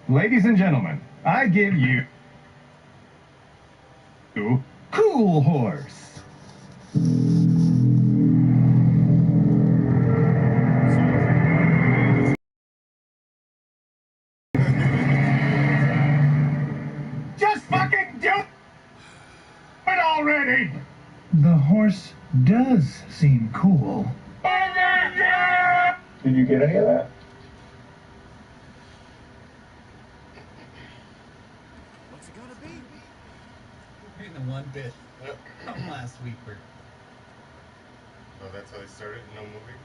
Ladies and gentlemen, I give you Cool Horse. Just fucking do it already! The horse does seem cool. Did you get any of that? What's it gonna be? In the one bit from last week where... Oh, that's how they started? No movie?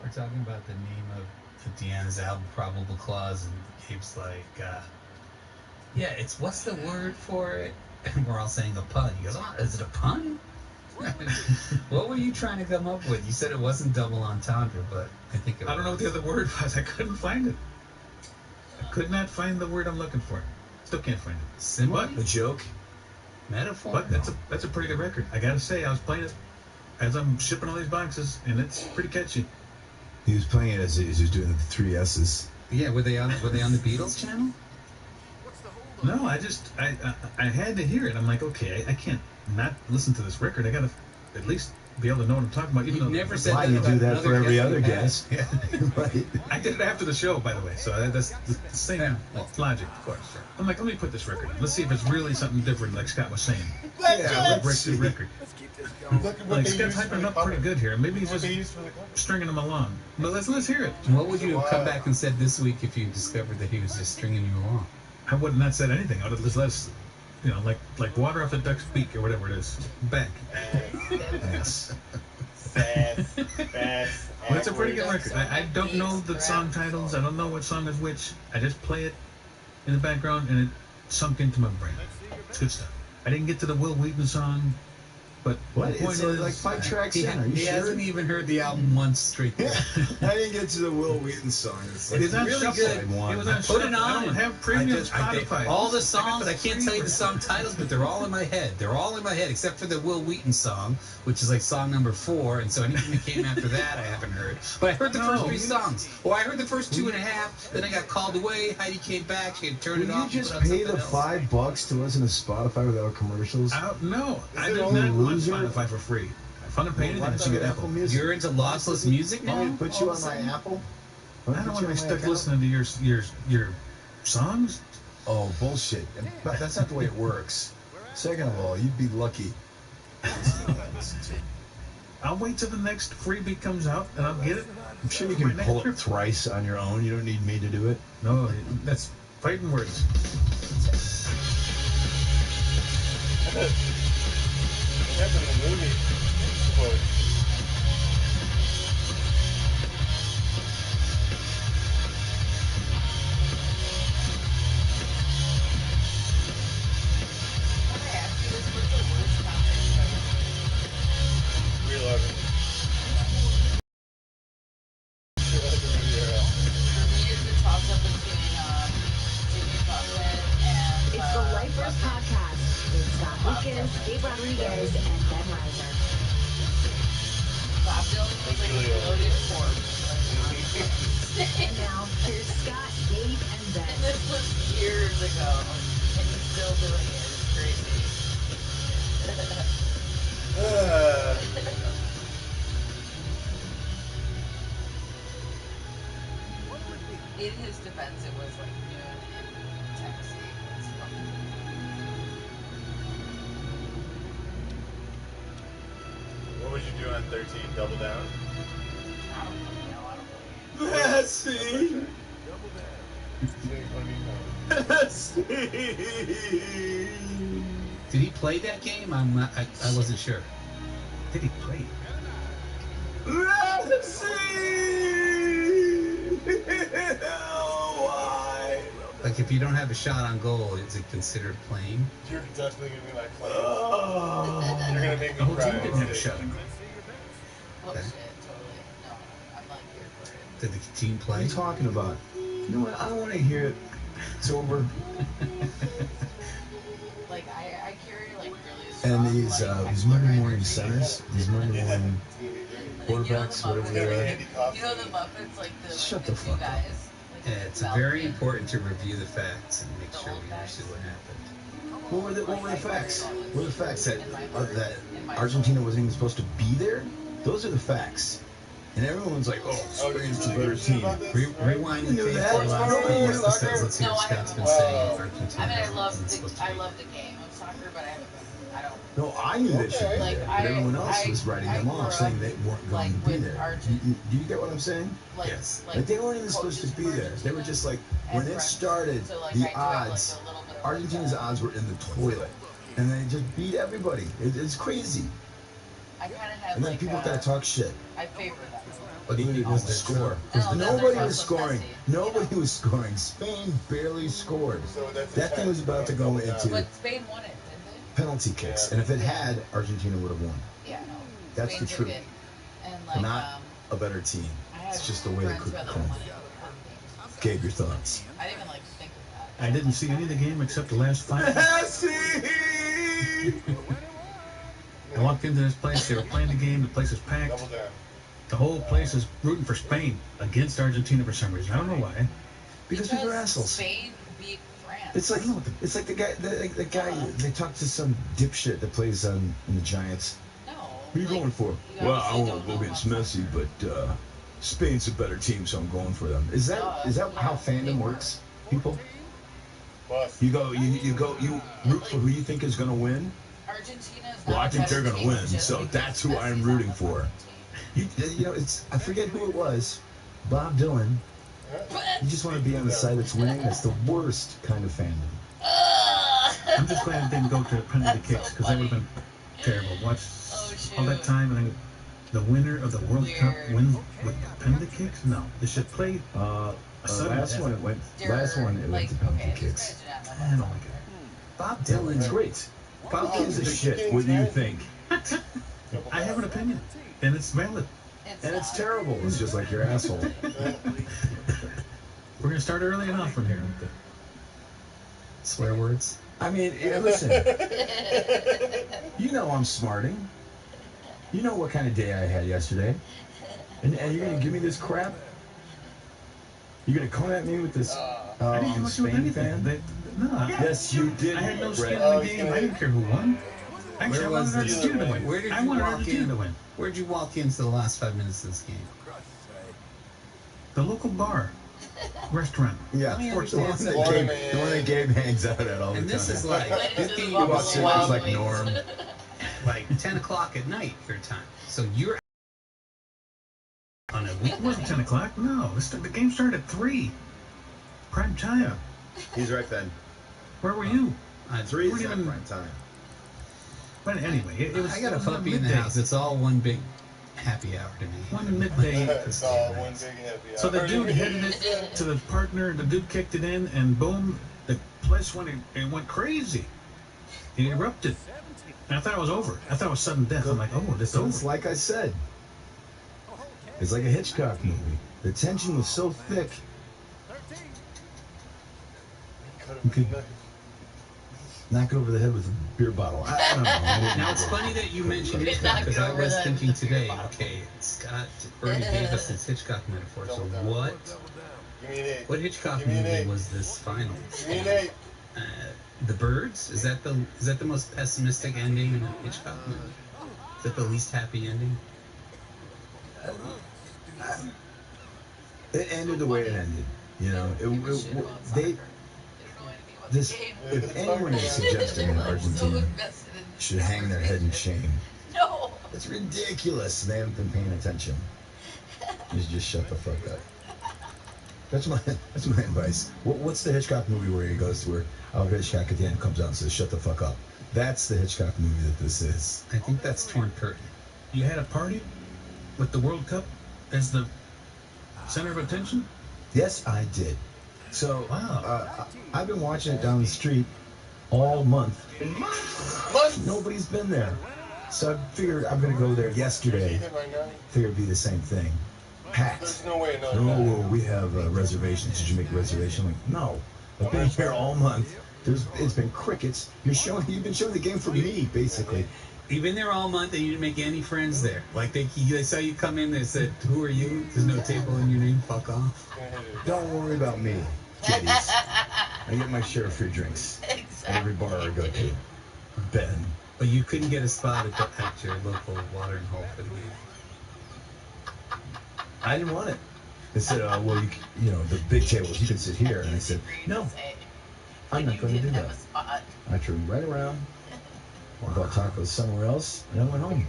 We're talking about the name of Deanna's album, Probable Clause, and Gabe's like, yeah, it's, what's the word for it? And we're all saying a pun. He goes, oh, is it a pun? What were you trying to come up with? You said it wasn't double entendre, but I think it was. I don't know what the other word was. I couldn't find it. I could not find the word I'm looking for. Still can't find it. Simile? But a joke. Metaphor? But that's a pretty good record. I gotta say, I was playing it as I'm shipping all these boxes, and it's pretty catchy. He was playing it as he was doing the 3 S's. Yeah, were they on the Beatles channel? No, I had to hear it. I'm like, okay, I can't not listen to this record. I gotta at least be able to know what I'm talking about. Even though never said why that you about do that for every other guest. Yeah. Right. I did it after the show, by the way, so that's the same logic, of course. I'm like, let me put this record on. Let's see if it's really something different, like Scott was saying. Yeah, break the record. Let's keep this going. Look at what Like they Scott's used for hyping the up pretty cover. good here. Maybe he's What they just used for the cover. stringing them along. But let's hear it. What would you have come back and said this week if you discovered that he was just stringing you along? I would not said anything. I would have just let us, like water off the duck's beak or whatever it is. Back. Yes. Fast. But it's a pretty good record. I don't know the song titles. I don't know what song is which. I just play it in the background and it sunk into my brain. It's good stuff. I didn't get to the Will Wheaton song, but What? the point It's is, like 5 tracks in. Are you He sure? hasn't even heard the album once straight through. I didn't get to the Will Wheaton song. It's like It's on really shuffle. good. It was on Put shuffle. it on. I don't have premium I Spotify. all the songs, I can't tell you the song titles, but they're all in my head. They're all in my head, except for the Will Wheaton song, which is like song number 4, and so anything that came after that I haven't heard. But I heard the first 3 songs. Well, I heard the first 2.5, then I got called away, Heidi came back, she had turned Will it you off. just and put on pay the something else. $5 to listen to Spotify without commercials? No, I did it not only want loser? Spotify for free. If I'm paying Why it, don't you you get get Apple. Music? You're into lossless music now? Want me to put you on my Apple? I don't want to be stuck listening to your songs. Oh, bullshit. But that's not the way it works. Second of all, you'd be lucky. I'll wait till the next freebie comes out and I'll get it. I'm sure you can pull it thrice on your own. You don't need me to do it. No, that's fighting words. What happened in the movie? Quote. It's the Lifers Podcast with Scott Lucas, Gabe Rodriguez, and Ben Reiser. And now, here's Scott, Gabe, and Ben. This was years ago, and he's still doing it. It's crazy. In his defense, it was like noon in Tennessee. It's fucking... What would you do on 13? Double down? I don't know. I don't believe. Let's see. Let's see. Did he play that game? I wasn't sure. Did he play it? Let's see. Why? Like, if you don't have a shot on goal, is it considered playing? You're definitely going to be like, Oh. you're going to make The me whole cry. team didn't have a shot. Oh Okay. shit, totally. No, I'm not here for it. Did the team What are play? you talking about? You know what? I don't want to hear it. It's over. Like, I carry like really strong, And these like, Monday morning energy. centers, these Monday morning quarterbacks, whatever they are. You know the Muppets, like the Shut like the the fuck two up. guys, like It's very important to review the facts and make sure we understand what happened. What were the facts? What were the facts that Argentina wasn't even supposed to be there? Those are the facts. And everyone's like, "Oh, Spain's a better team." Rewind the tape that? to the last Nobody couple knew episodes. Let's hear what Scott's been saying. Argentina. I mean, I wasn't supposed to be love the game of soccer, but I don't. No, I knew they should be Like, there, but everyone else was writing them grew off, saying up, they weren't going to be there. Do you get what I'm saying? Like, Yes. Like they weren't even supposed to be there. They were just like, when it started, So, like, the I do have, like, odds, a little bit of, Argentina's odds were in the toilet, and they just beat everybody. It's crazy. I kind of have And then like people gotta talk shit. I favor that. But even it was the score. No, Nobody that's was scoring. Messi. Nobody was scoring. Spain barely scored. So that's That thing was about to go into But Spain won it, didn't penalty kicks, and if it had, Argentina would have won. they? Yeah, no. That's Spain the took truth. it. And like, Not a better team. I had It's just the way the friends cookie who had, like, crumbled. won it for Gabe, your thoughts. I didn't even like think of that. I didn't see any of the game except the last 5 minutes. I walked into this place, they were playing the game, the place is packed. Double down. The whole place is rooting for Spain against Argentina for some reason. I don't know why. Because people are assholes. Spain beat France. It's like the guy. The guy. They talked to some dipshit that plays in the Giants. No. Who are you like, going for? you Well, I obviously want don't to go know against much. Messi, but Spain's a better team, so I'm going for them. Is that how fandom works, people? Bust. You root for who you think is going to win. Argentina is Well, not I a think they're better going to team win, just so because that's who I'm Messi's rooting on the for. fucking team. You know, I forget who it was. Bob Dylan. You just want to be on the side that's winning. That's the worst kind of fandom. I'm just glad it didn't go to penalty kicks because that would have been terrible. Watch shoot. all that time and then the winner of the World Cup wins with penalty kicks? No, they should play a sudden Last death. one it went. They're, Last one it went to penalty okay, kicks. these guys do not know I don't about like it. Bob Dylan's great. Bob gives a shit what you think, I have an opinion, and it's valid. and it's not. terrible. It's just like your asshole. We're gonna start early enough from here. Swear words. I mean, listen. You know I'm smarting. You know what kind of day I had yesterday, and you're gonna give me this crap. You're gonna come at me with this I didn't have much of Spain anything. fan. No, Yes, you did. I had no skin Brett. in the game. I didn't care who won. Actually, Where I was wanted this? Argentina to win. Where did I you wanted walk Argentina in? to win. Where'd you walk into the last 5 minutes of this game? The local bar, restaurant. Yeah, Let me the one understand that something. Gabe hangs out at all the And time. this is like, this game You watch was it, it's like Wings. Norm. like 10 o'clock at night your time. So you're on a It weeknight. wasn't 10 o'clock. No, the game started at 3. Prime time. He's right, Ben. Where were you? 3 Weren't is not even- prime time. But anyway, it was. I got a it was puppy in the midday. house. It's all one big happy hour to me. One midday. It's all one big happy hour. So the dude headed it to the partner, the dude kicked it in, and boom, the place went crazy. It erupted. And I thought it was over. I thought it was sudden death. I'm like, oh, this is So it's over. like I said. It's like a Hitchcock movie. The tension was so thick. You could knock it over the head with a beer bottle. I don't know. I didn't Now it's know. funny that you mentioned Did Hitchcock not because go I over was that. thinking today, okay, Scott already gave us this Hitchcock metaphor. So what Give me an 8. what Hitchcock Give me an movie 8. was this final? Give me an 8. The Birds? Is that the most pessimistic ending in a Hitchcock movie? Is that the least happy ending? It ended the way it ended. You know, if anyone is suggesting that Argentina should hang their head in shame, No. it's ridiculous. They haven't been paying attention. Just shut the fuck up. That's my advice. What's the Hitchcock movie where he goes to where Alfred Hitchcock at the end comes out and says, "Shut the fuck up"? That's the Hitchcock movie that this is. I think that's Torn Curtain. You had a party with the World Cup as the center of attention? Yes, I did. So Wow. I've been watching it down the street all month. Nobody's been there. So I figured I'm gonna go there yesterday. Figured it'd be the same thing. Packed. There's no way. No. Oh, we have reservations. Did you make a reservation? I'm like, no. I've been here all month. It's been crickets. You've been showing the game for me, basically. You've been there all month and you didn't make any friends there. Like they saw you come in, they said, "Who are you? There's no table in your name. Fuck off." Don't worry about me, kiddies. I get my share of free drinks. Exactly. Every bar I go to. Ben. But you couldn't get a spot at your local watering hole for the game. I didn't want it. They said, well, you know, the big tables, you can sit here. And I said, no, I'm not going to do that. I turned right around, bought tacos somewhere else, and I went home.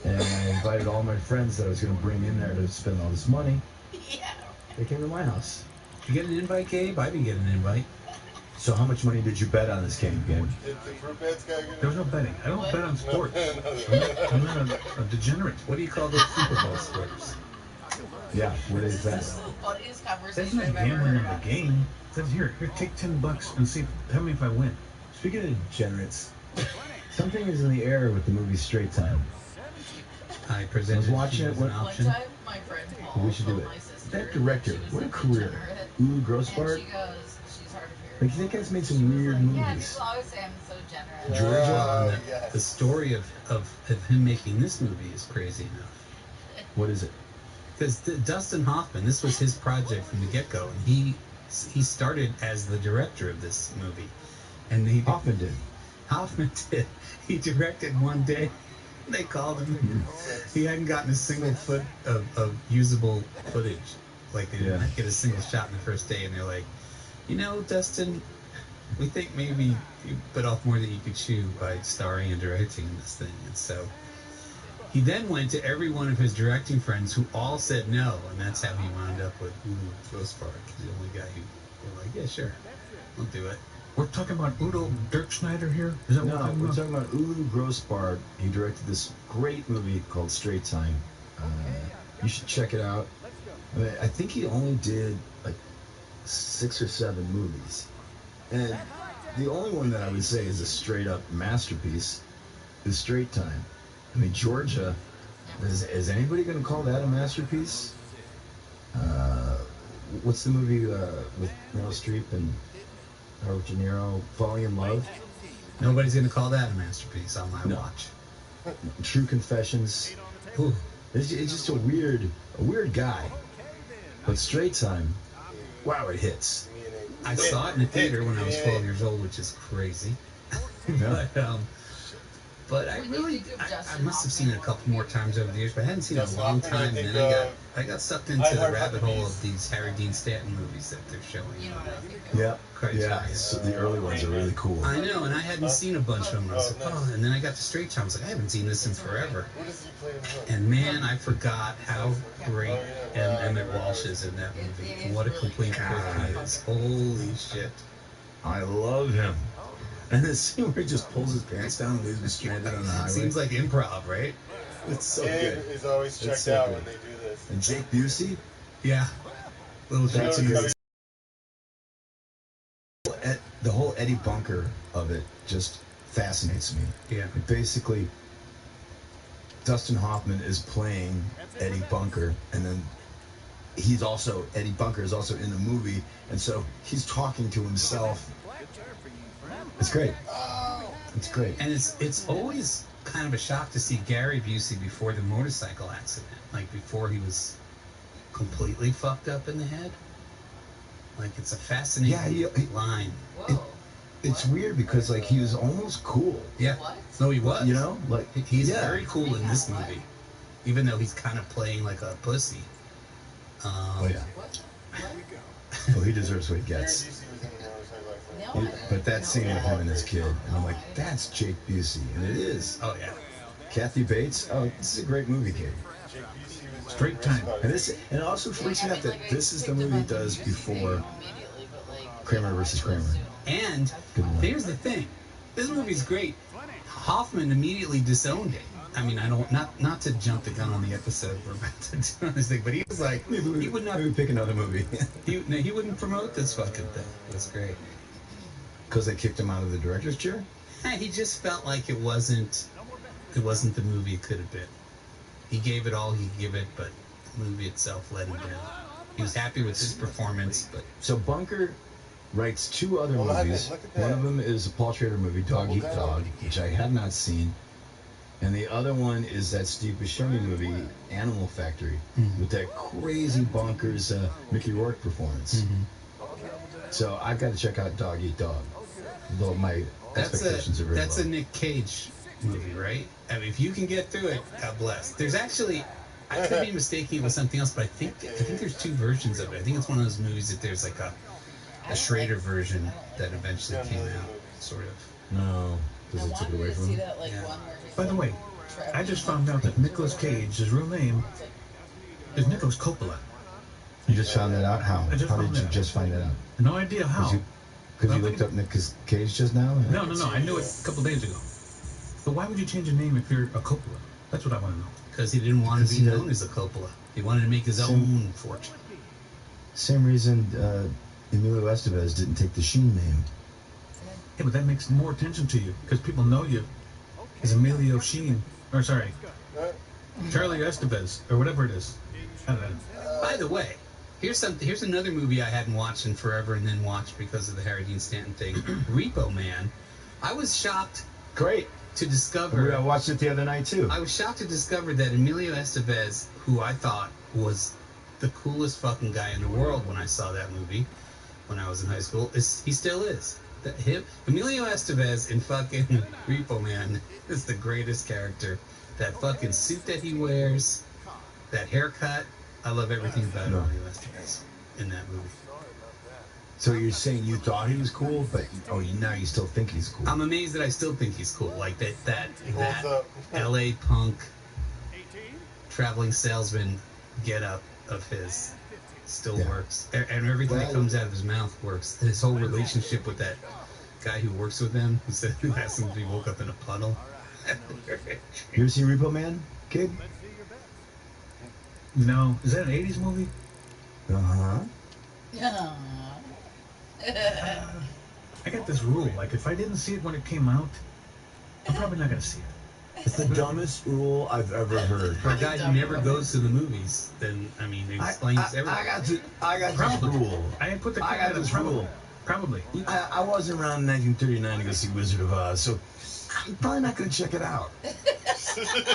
And I invited all my friends that I was going to bring in there to spend all this money. Yeah. They came to my house. Did you get an invite, Gabe? I didn't get an invite. So how much money did you bet on this game? There was no betting. I don't bet on sports. I'm not a degenerate. What do you call those Super Bowl squares? Yeah, what is that? This is the funniest That's conversation not I've ever gambling heard on about. the game. It says here, take $10 and see. Tell me if I win. Speaking of degenerates, something is in the air with the movie Straight Time. I presented watching it as an when- One option. time, my friend Paul We should do told it. my sister That director, she was what a a career. degenerate, Ulu and Grossbart. she goes, she's hard of Like, hearing. that guy's made some weird Yeah, movies. people always say I'm so generous. Georgia, The story of him making this movie is crazy enough. what is it? Because Dustin Hoffman, this was his project from the get-go, and he started as the director of this movie, and Hoffman did. Hoffman did. He directed one day. They called him. He hadn't gotten a single foot of usable footage. Like they didn't get a single shot in the first day, and they're like, you know, Dustin, we think maybe you bit off more than you could chew by starring and directing in this thing, and so. He then went to every one of his directing friends who all said no, and that's how he wound up with Udo Grossbart, the only guy who were like, yeah, sure, I'll do it. We're talking about Udo Dirk Schneider here? Is that No, what we're talking about Ulu Grossbart. He directed this great movie called Straight Time. You should check it out. I think he only did like 6 or 7 movies. And the only one that I would say is a straight up masterpiece is Straight Time. I mean, Georgia, is anybody going to call that a masterpiece? What's the movie with Meryl Streep and Robert De Niro, Falling in Love? Nobody's going to call that a masterpiece on my No. watch. True Confessions. Ooh. It's just a weird guy. But Straight Time, wow, it hits. I saw it in the theater when I was 12 years old, which is crazy. Yeah. But I When you really, think of I Justin must have seen it a couple more times over the years, but I hadn't seen it in a Justin long Hoffman, time. I And think, then I got sucked into I the Heart rabbit hole Puppies. of these Harry Dean Stanton movies that they're showing. You know what I think of? Yeah. Criterion. Yeah. So the early ones are really cool. I know, and I hadn't seen a bunch of them. I was like, Oh, oh, and then I got to Straight Time. I was like, I haven't seen this in forever. What does he play in what? And man, I forgot how great Emmett Walsh is in that movie. And what a complete prick he is. Holy shit. I love him. And the scene where he just pulls his pants down and leaves him stranded on the highway. Seems like improv, right? It's so Gabe good. is always It's checked so out good. when they do this. And Jake Busey, Yeah. Little That's Jake a Busey. good. The whole Eddie Bunker of it just fascinates me. Yeah. Basically, Dustin Hoffman is playing Eddie Bunker, and then Eddie Bunker is also in the movie, and so he's talking to himself. It's great. It's great. And it's always kind of a shock to see Gary Busey before the motorcycle accident. Like before he was completely fucked up in the head. Like it's a fascinating line. Whoa. It's weird because like he was almost cool. Yeah. What? No, he was. You know, like He's yeah. very cool in this movie. Even though he's kind of playing like a pussy. Oh yeah. What? Well, he deserves what he Gary gets. Busey was in the motorcycle accident. No, I didn't. But that scene with him and his kid, and I'm like, that's Jake Busey, and it is. Oh yeah. Kathy Bates. Oh, this is a great movie, Kate. Jake Busey was in Straight Time. And it also freaks me out that this is the movie he does before Kramer versus Kramer. And Good one. here's the thing. This movie's great. Hoffman immediately disowned it. I mean, I don't not to jump the gun on the episode we're about to do on this thing, but he was like, he would not. Maybe pick another movie. He wouldn't promote this fucking thing. It was great. Because they kicked him out of the director's chair? He just felt like it wasn't the movie it could have been. He gave it all he could give it, but the movie itself let him down. He was happy with his performance, but So Bunker writes 2 other Well, movies. look at that. One of them is a Paul Schrader movie, Dog Eat Dog, which I have not seen. And the other one is that Steve Buscemi movie, Animal Factory, with that crazy bonkers Mickey Rourke performance. So I've got to check out Dog Eat Dog. Though my expectations are very That's low. a Nick Cage movie, right? I mean, if you can get through it, God bless. There's actually, I could be mistaking it with something else, but I think there's 2 versions of it. I think it's one of those movies that there's like a Schrader version that eventually came out, sort of. No, because they took it away from him. By the way, I just found out that Nicolas Cage, his real name, is Nicholas Coppola. You just found that out? How? I just How found did you that out. just find that out? No idea how. Because you looked up Nicolas Cage just now? No, I knew it a couple days ago. But why would you change your name if you're a Coppola? That's what I want to know. Because he didn't want to be known as a Coppola. He wanted to make his own fortune. Same reason Emilio Estevez didn't take the Sheen name. Yeah, but that makes more attention to you because people know you as Emilio Sheen, or sorry, Charlie Estevez, or whatever it is. I don't know. By the way, here's another movie I hadn't watched in forever and then watched because of the Harry Dean Stanton thing. Repo Man. I was shocked. Great. To discover. I watched it the other night too. I was shocked to discover that Emilio Estevez, who I thought was the coolest fucking guy in the world when I saw that movie when I was in high school, he still is. Emilio Estevez in fucking Repo Man is the greatest character. That fucking suit that he wears, that haircut, I love everything about Emilio Estevez in that movie. So you're saying you thought he was cool, but now you still think he's cool. I'm amazed that I still think he's cool. Like that LA punk traveling salesman get up of his still works. And everything that comes out of his mouth works. And his whole relationship with that guy who works with him, who asked him if he woke up in a puddle. You ever seen Repo Man, kid? No. Is that an 80s movie? Uh-huh. I got this rule. Like, if I didn't see it when it came out, I'm probably not going to see it. It's the dumbest rule I've ever heard. For a guy who never goes to the movies, then, I mean, it explains everything. I got this rule. I put the I got this rule. Probably. I wasn't around in 1939 to go see Wizard of Oz, so I'm probably not going to check it out. No,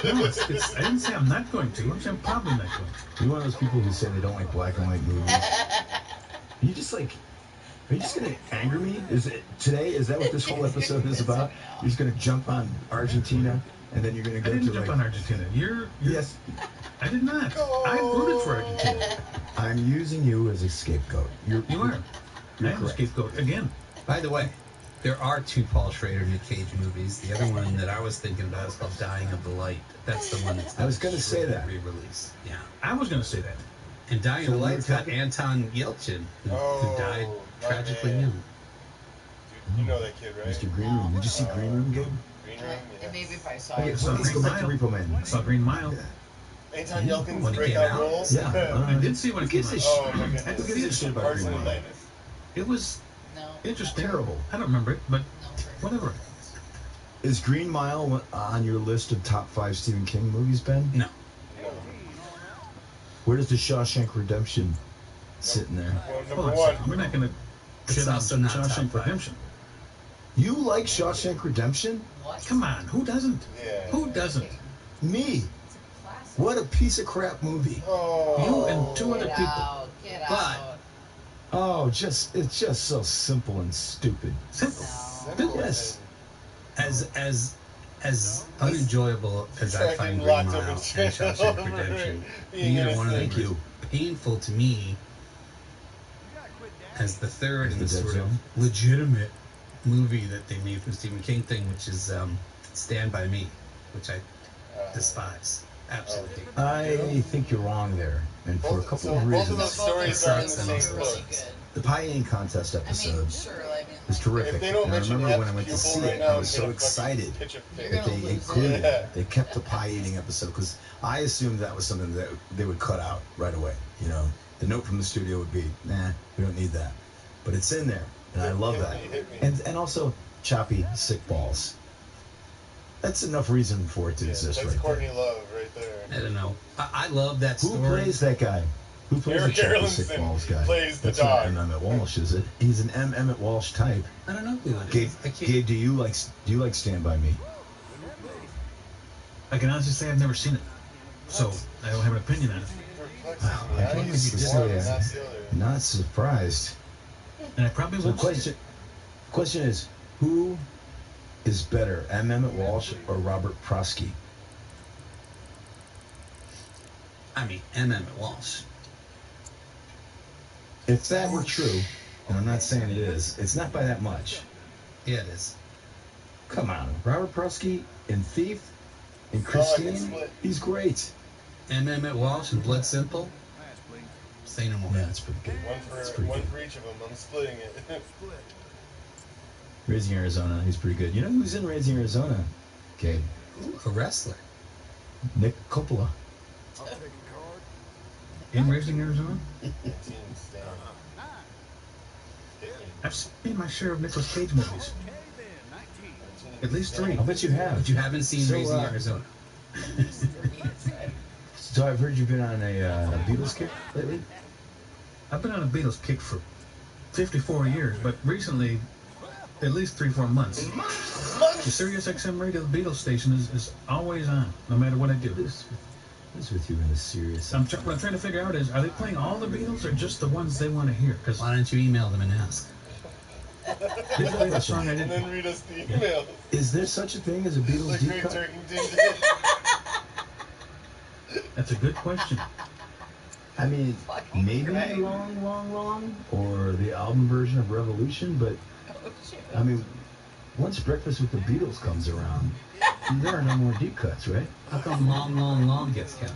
I didn't say I'm not going to. I'm saying I'm probably not going to. You're one of those people who say they don't like black and white movies. Are you just going to anger me? Is that what this whole episode is about? You're just going to jump on Argentina, and then you're going to go I didn't jump on Argentina. Yes. I did not. I rooted for Argentina. I'm using you as a scapegoat. You are. I am a scapegoat again. By the way, there are 2 Paul Schrader Nick Cage movies. The other one that I was thinking about is called Dying of the Light. That's the one that's I was going to say that. Re-release. Yeah. I was going to say that. And Dying of the Light's got Anton Yelchin, who died tragically young. You know that kid, right? Mr. Green Room. Did you see Green Room, Gabe? Green Room? And maybe if I saw Okay, it. so let's go back to Repo Man. Saw Green Mile. Anton Yelkin's When it came breakout out? roles? Yeah. I did see when it came out. Oh my I goodness. did see shit about Parks Green and Mile. Atlantis. It was interesting. Terrible. I don't remember it, but whatever. Is Green Mile on your list of top 5 Stephen King movies, Ben? No. Where does the Shawshank Redemption sit in there? Well, Hold number on a one. second. We're not going to It's shit on also not top Shawshank 5. Redemption. You like Shawshank Redemption? Come on, who doesn't? Yeah. Who doesn't? Me. What a piece of crap movie. Oh. You and 2 other people. Get But- out. Oh, it's just so simple and stupid. Simple. Yes. As unenjoyable as I find Green Mile and Shawshank Redemption, neither one of them is painful to me as the third in the Dead sort Zone? of legitimate movie that they made from Stephen King thing, which is Stand By Me, which I despise. Absolutely. I think you're wrong there, and for a couple of Both of those reasons. stories are in the same book. The Pie Eating Contest I mean, episode sure, I mean, is terrific. If they And don't I mention remember when I went to see right it, now, I I'm was so gonna excited fucking pitch a fit. You're that gonna they lose included it. they kept the pie eating episode because I assumed that was something that they would cut out right away. You know, the note from the studio would be, "Nah, we don't need that," but it's in there, and I love that. And also choppy sick balls. That's enough reason for it to exist That's right Courtney there. Love right there. I don't know. I love that Who story. plays that guy? Who plays Eric the Chucky Erlandson Sick Balls guy? plays the That's dog. not M. Emmett Walsh, is it? He's an M. Emmett Walsh type. I don't know who it Gabe, is. I can't. Gabe, do you like Stand By Me? I can honestly say I've never seen it, so I don't have an opinion on it. Wow, I can't say not surprised. And I probably So won't. the question is, who is better, M. Emmett Walsh or Robert Prosky? I mean, M. Emmett Walsh. If that were true, and I'm not saying it is, it's not by that much. Yeah, it is. Come on, Robert Prosky in Thief, in Christine, he's great. M. Emmett Walsh and Blood Simple. Say no more. Yeah, that's pretty good. One for each of them. I'm splitting it. Raising Arizona, he's pretty good. You know who's in Raising Arizona? Okay, Ooh, a wrestler. Nick Coppola. In Raising Arizona? I've seen my share of Nicolas Cage movies. At least 3. I'll bet you have. But you haven't seen So, Raising Arizona. So I've heard you've been on a Beatles kick lately? I've been on a Beatles kick for 54 years, but recently, at least 3-4 months. The Sirius XM radio, the Beatles station, is always on, no matter what I do. This with you in a serious... What I'm trying to figure out is, are they playing all the Beatles or just the ones they want to hear? Because Why don't you email them and ask? this is a song I And didn't... then read us the email. Is there such a thing as a Beatles Like deep Great cut? Turkey Ding That's a good question. I mean, maybe long, or the album version of Revolution, but I mean, once Breakfast with the Beatles comes around, there are no more deep cuts, right? How come long gets kept?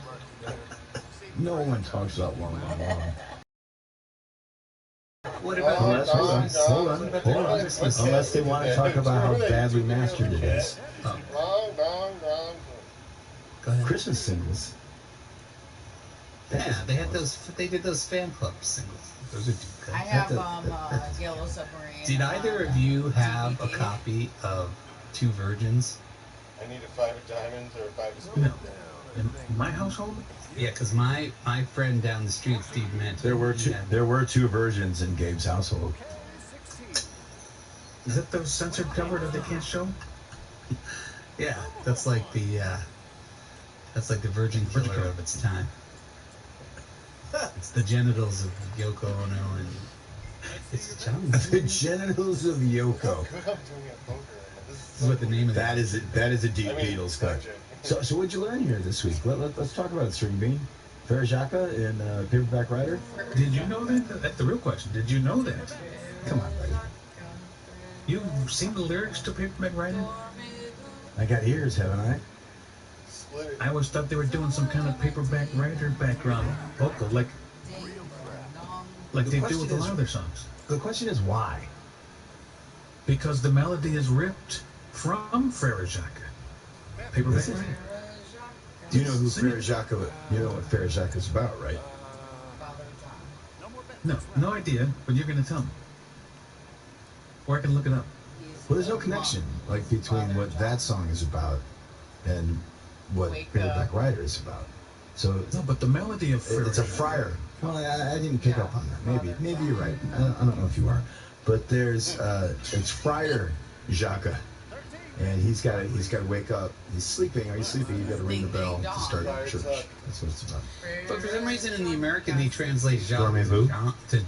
No one talks about long. What about Hold on. Unless they want to talk about how badly mastered it is. Long. Go ahead. Christmas singles. Yeah, they had those. They did those fan club singles. Those are deep cuts. I have Yellow Submarine. Did either of you have a DVD. copy of Two Virgins? I need a 5 of diamonds or a 5 of No. spades. In my household? Yeah, because my friend down the street, Steve Mint. There were two versions in Gabe's household. Is that the censored cover that they can't show? Yeah, that's like the Virgin Killer of its time. It's the genitals of Yoko Ono and it's John. The genitals of Yoko. Good, I'm doing a poker. This is what the name of That is a deep Beatles cut. okay. So what'd you learn here this week? Let's talk about it, String Bean. Farrah Jacka in Paperback Writer. Did you know that? That's the real question. Did you know that? Come on, buddy. You've seen the lyrics to Paperback Writer? I got ears, haven't I? Split it. I always thought they were doing some kind of Paperback Writer background vocal, like they do with a lot of their songs. The question is why? Because the melody is ripped from Farrah Jacka. Paperback Writer. Do you know who Farrah Jacka? You know what Farrah Jacka is about, right? No idea, but you're gonna tell me. Or I can look it up. Well, there's no connection like between what that song is about and what Paperback Writer is about. So No, but the melody of Farrah it's a friar. Well, I didn't pick up on that. Maybe you're right. I don't know if you are, but there's it's Friar Jacka, and he's got to wake up. He's sleeping. Are you sleeping? You got to ring the bell to start church. That's what it's about. But for some reason in the American they translate John Dormez-vous? to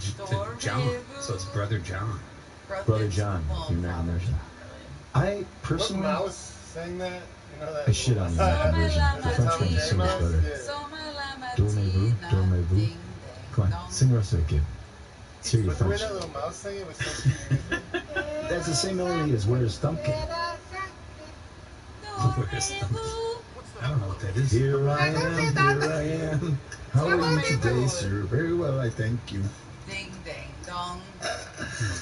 John, so it's Brother John. Brother John, you American version. I What personally, mouse sang that? You know that? I shit on the American version. The French one is so much better. Dormez-vous. Come on, sing the rest of it, kid. Let's hear your But the way French. that little mouse sang it was so cute. That's the same melody as Where's Thumpkin? Where's the- I don't know what that is. Here I am. How are you today, sir? Very well, I thank you. Ding ding dong.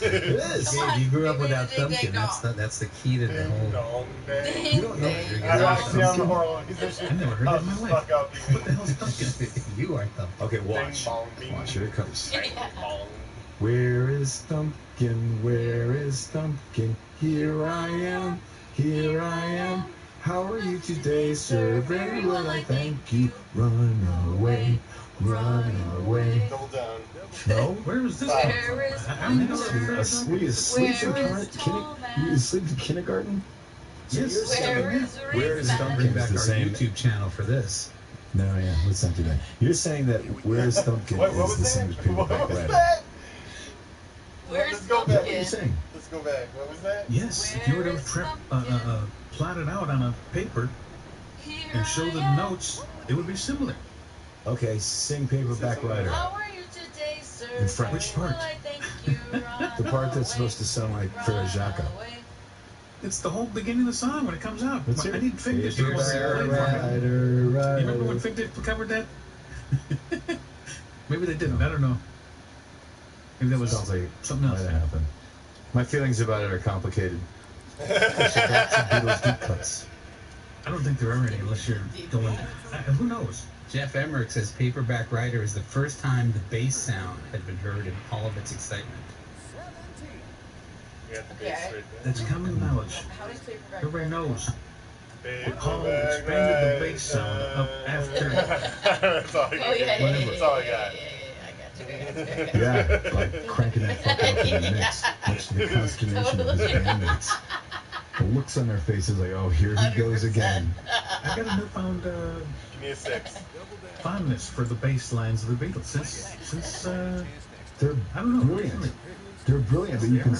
It is. Yeah, you grew up without Thumpkin. That's the key to the whole. Dong, dang. Ding don't know. ding I watched dong. it on the horror musician. I've never heard that in my Oh, life. fuck up. What the hell's Thumpkin? You are Thumpkin. Okay, Ding watch. bong, ding. Watch, here it comes. Ding bong. Where is Thumpkin? Where is Thumpkin? Here I am. Here I am. How are you today, sir? Very well, I thank you. Run away, run away. Double down. No? Where is this Where come from? is I don't know. Were you asleep in Where is were you asleep in kindergarten? Yes. Where is Where is Rayman? Bring back the our same- YouTube channel for this. No, yeah, let's not do that. You're saying that Where is Thumpkin What is was the that? same as What Paperback was Writer. that? Where's Let's go Is that what back. you're Thumpkin? saying? Let's go back. What was that? Yes, if you were to Where is Thumpkin? plot it out on a paper Here and show I the am. notes, it would be similar. Okay, sing Paperback Writer. How are you today, sir? In French. Which part? Well, I thank you. The part that's supposed to sound like Frere Jacques. It's the whole beginning of the song when it comes out. Let's I hear it. need Fig Dish to come Paperback play it for me. Writer, You writer. remember when Fig Dish covered that? Maybe they didn't. I don't know. Maybe that was Sounds like something else. might have happened. My feelings about it are complicated. Beatles deep cuts. I don't think there are any unless you're going. Who knows? Jeff Emmerich says Paperback Writer is the first time the bass sound had been heard in all of its excitement. We got the Okay, bass right there. That's common knowledge. How does paperback? Everybody knows. Paperback Paul expanded the bass sound up after. That's all I Oh got. yeah, yeah, yeah, That's all I yeah, got. I got you. Yeah, like cranking that fucker up in the mix, much to the consternation of his bandmates. The looks on their faces like, oh, here he goes 100%. again. I got a newfound Give me a 6. fondness for the bass lines of the Beatles since They're I don't know. brilliant. Recently. They're brilliant, but you can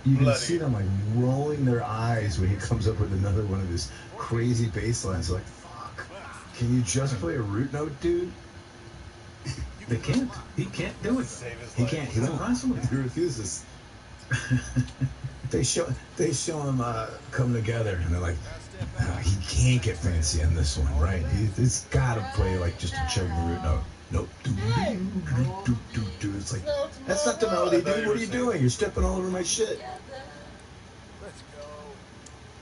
Bloody. see them like rolling their eyes when he comes up with another one of his crazy bass lines. They're like, fuck, can you just play a root note, dude? They can't. He can't do it. Save his He life. can't. He It's won't. impossible. He refuses. They show him come together, and they're like, he can't get fancy on this one, right? He's got to play like just a chugging root note. Nope. Do. It's like, that's not the melody, dude. What are you doing? You're stepping all over my shit.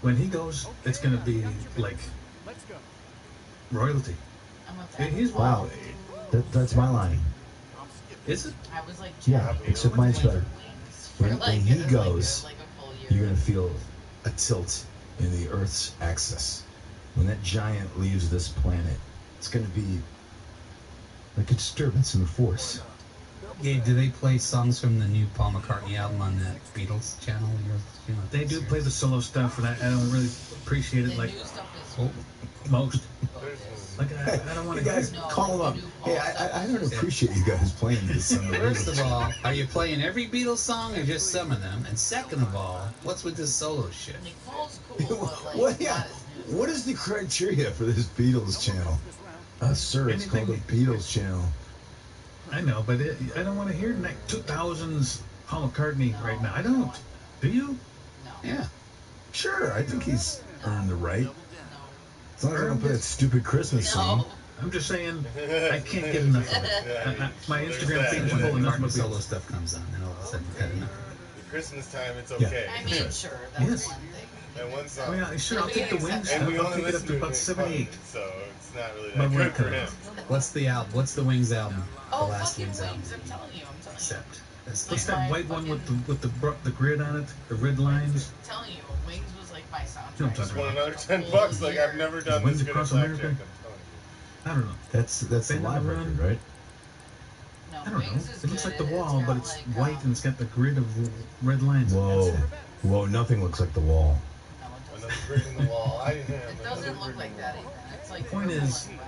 When he goes, it's gonna be like royalty. He's Wow, that's my line. Is it? I was like, Yeah, except mine's better. When he it's goes, like a full year. You're gonna feel a tilt in the Earth's axis. When that giant leaves this planet, it's gonna be like a disturbance in the force. Gabe, do they play songs from the new Paul McCartney album on that Beatles channel? They do play the solo stuff, and I don't really appreciate The it like new stuff is Oh, most. There's Like I don't want You to guys, No, call him up. the new Hey, Paul I don't appreciate you guys playing this on the first radio. of all, are you playing every Beatles song or just some of them? And second of all, what's with this solo shit? Nick Paul's cool, but like, What? Yeah. not as new. What is the criteria for this Beatles channel? Sir, it's called the Beatles channel. I know, but I don't want to hear like 2000s Paul McCartney right now. I don't. Do you? No. Yeah. Sure, I think he's earned the right. No. As long as I don't play that stupid Christmas No. song. I'm just saying I can't get enough of it. Yeah. My There's Instagram that. feed is When full the of nothing McCartney but solo Beatles. stuff comes on, then all of a sudden you've had enough. Christmas time, it's Yeah. okay. I mean, sure, that's Yes. one thing. That one song. Oh yeah, sure. I'll take the wings. And we I'll only take it up listen to to about it 78. so it's not really But that we're good for cut. him. What's the album? What's the Wings album? Oh, the last fucking Wings album. wings! I'm telling you. Except that's What's the that white one with the grid on it? The red lines? I'm telling you, Wings was like my soundtrack. You know what I'm Just talking want about. another $10. Like I've never done Wings this good at Across blackjack. America? I'm telling you. I don't know. That's the Band on live the record, Run. right? No, I don't know. Wings is It looks good. like the wall, got, but it's like, white and it's got the grid of red lines. Whoa. Whoa, nothing looks like the wall. No, it Another doesn't. brick in the wall. It doesn't look like that either. It's like Point is- red, I think.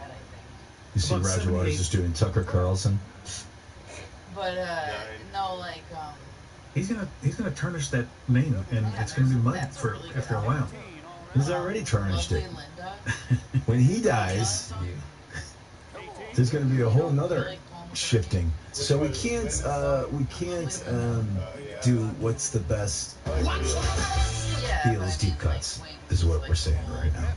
You see About Roger Waters 78. just doing Tucker Carlson? But no, like He's gonna tarnish that name, and it's gonna be mud for after a while. He's already tarnished Lovely it. Linda. When he dies, there's going to be a whole nother shifting. So we can't do what's the best Yeah, Beatles deep cuts is what we're saying right now.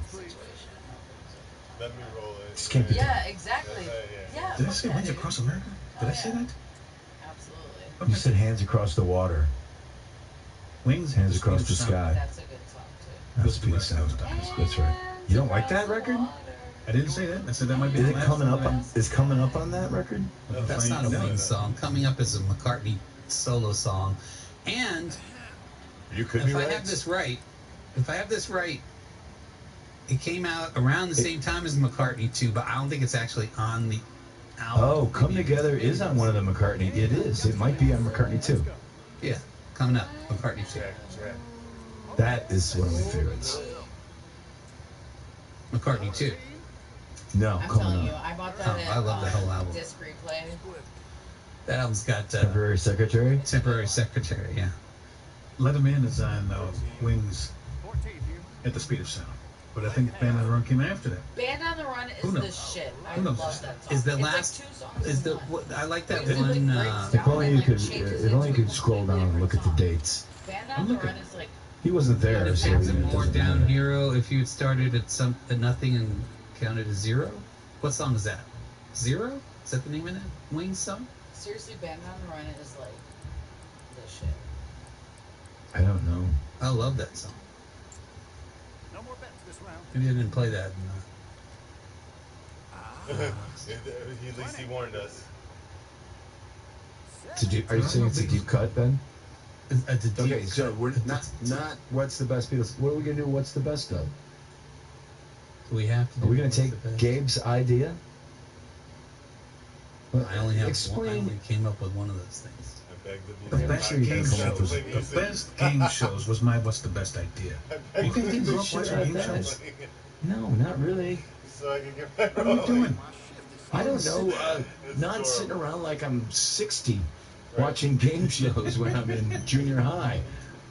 Let me roll it. Just can't be done. Yeah, exactly. Yeah. Did I say okay. Wings Across America? Did I say that? Absolutely. You said hands across the water, Wings hands across the Swedish sound. sky. That's a good song too. That's Speed Sound. That's right. You don't like that record? I didn't say that. I said that might be Is the it last coming up? one. Is coming up on that record? That's not a Wings song. Coming up is a McCartney solo song. And You could if I have this right, It came out around the same time as McCartney 2, but I don't think it's actually on the album. Oh, Come Together is on one of the McCartney. It is. It might be on McCartney 2. Yeah, coming up. McCartney 2. That is one of my favorites. McCartney 2. No, I'm coming telling you, up. I bought that Oh, I love the whole album. disc replay. That album's got Temporary Secretary? Temporary Secretary, yeah. Let 'Em In is on Wings at the Speed of Sound. But I think Band on the Run came after that. Band on the Run Who is the knows? shit. I Who knows? love that song. Is the It's last? like 2 songs Is in the? one. What, I like that It one. breaks If down only and, you like, could, changes if only you into could a scroll down and look at the dates. Band on the Run is like He wasn't there, Would so it it be doesn't more down matter. hero if you had started at nothing and counted to 0? What song is that? 0? Is that the name of that Wings song? seriously, Band on the Run is like the shit. I don't know. I love that song. Maybe I didn't play that. At least he warned us. Are you saying it's a deep cut, Ben? It's a deep Okay, so we're not what's the best Beatles. What are we gonna do? What's the best of? We have to. Are we gonna what's the take best. Gabe's idea? Well, I only have one. I explain. only came up with one of those things. I beg The the best sure you game can come up shows. with- The best game shows was my What's the Best idea. You can think good up shit watching like game that. shows. No, not really. So I can get my What are you doing? I don't know. Not sitting around like I'm 60, watching game shows when I'm in junior high.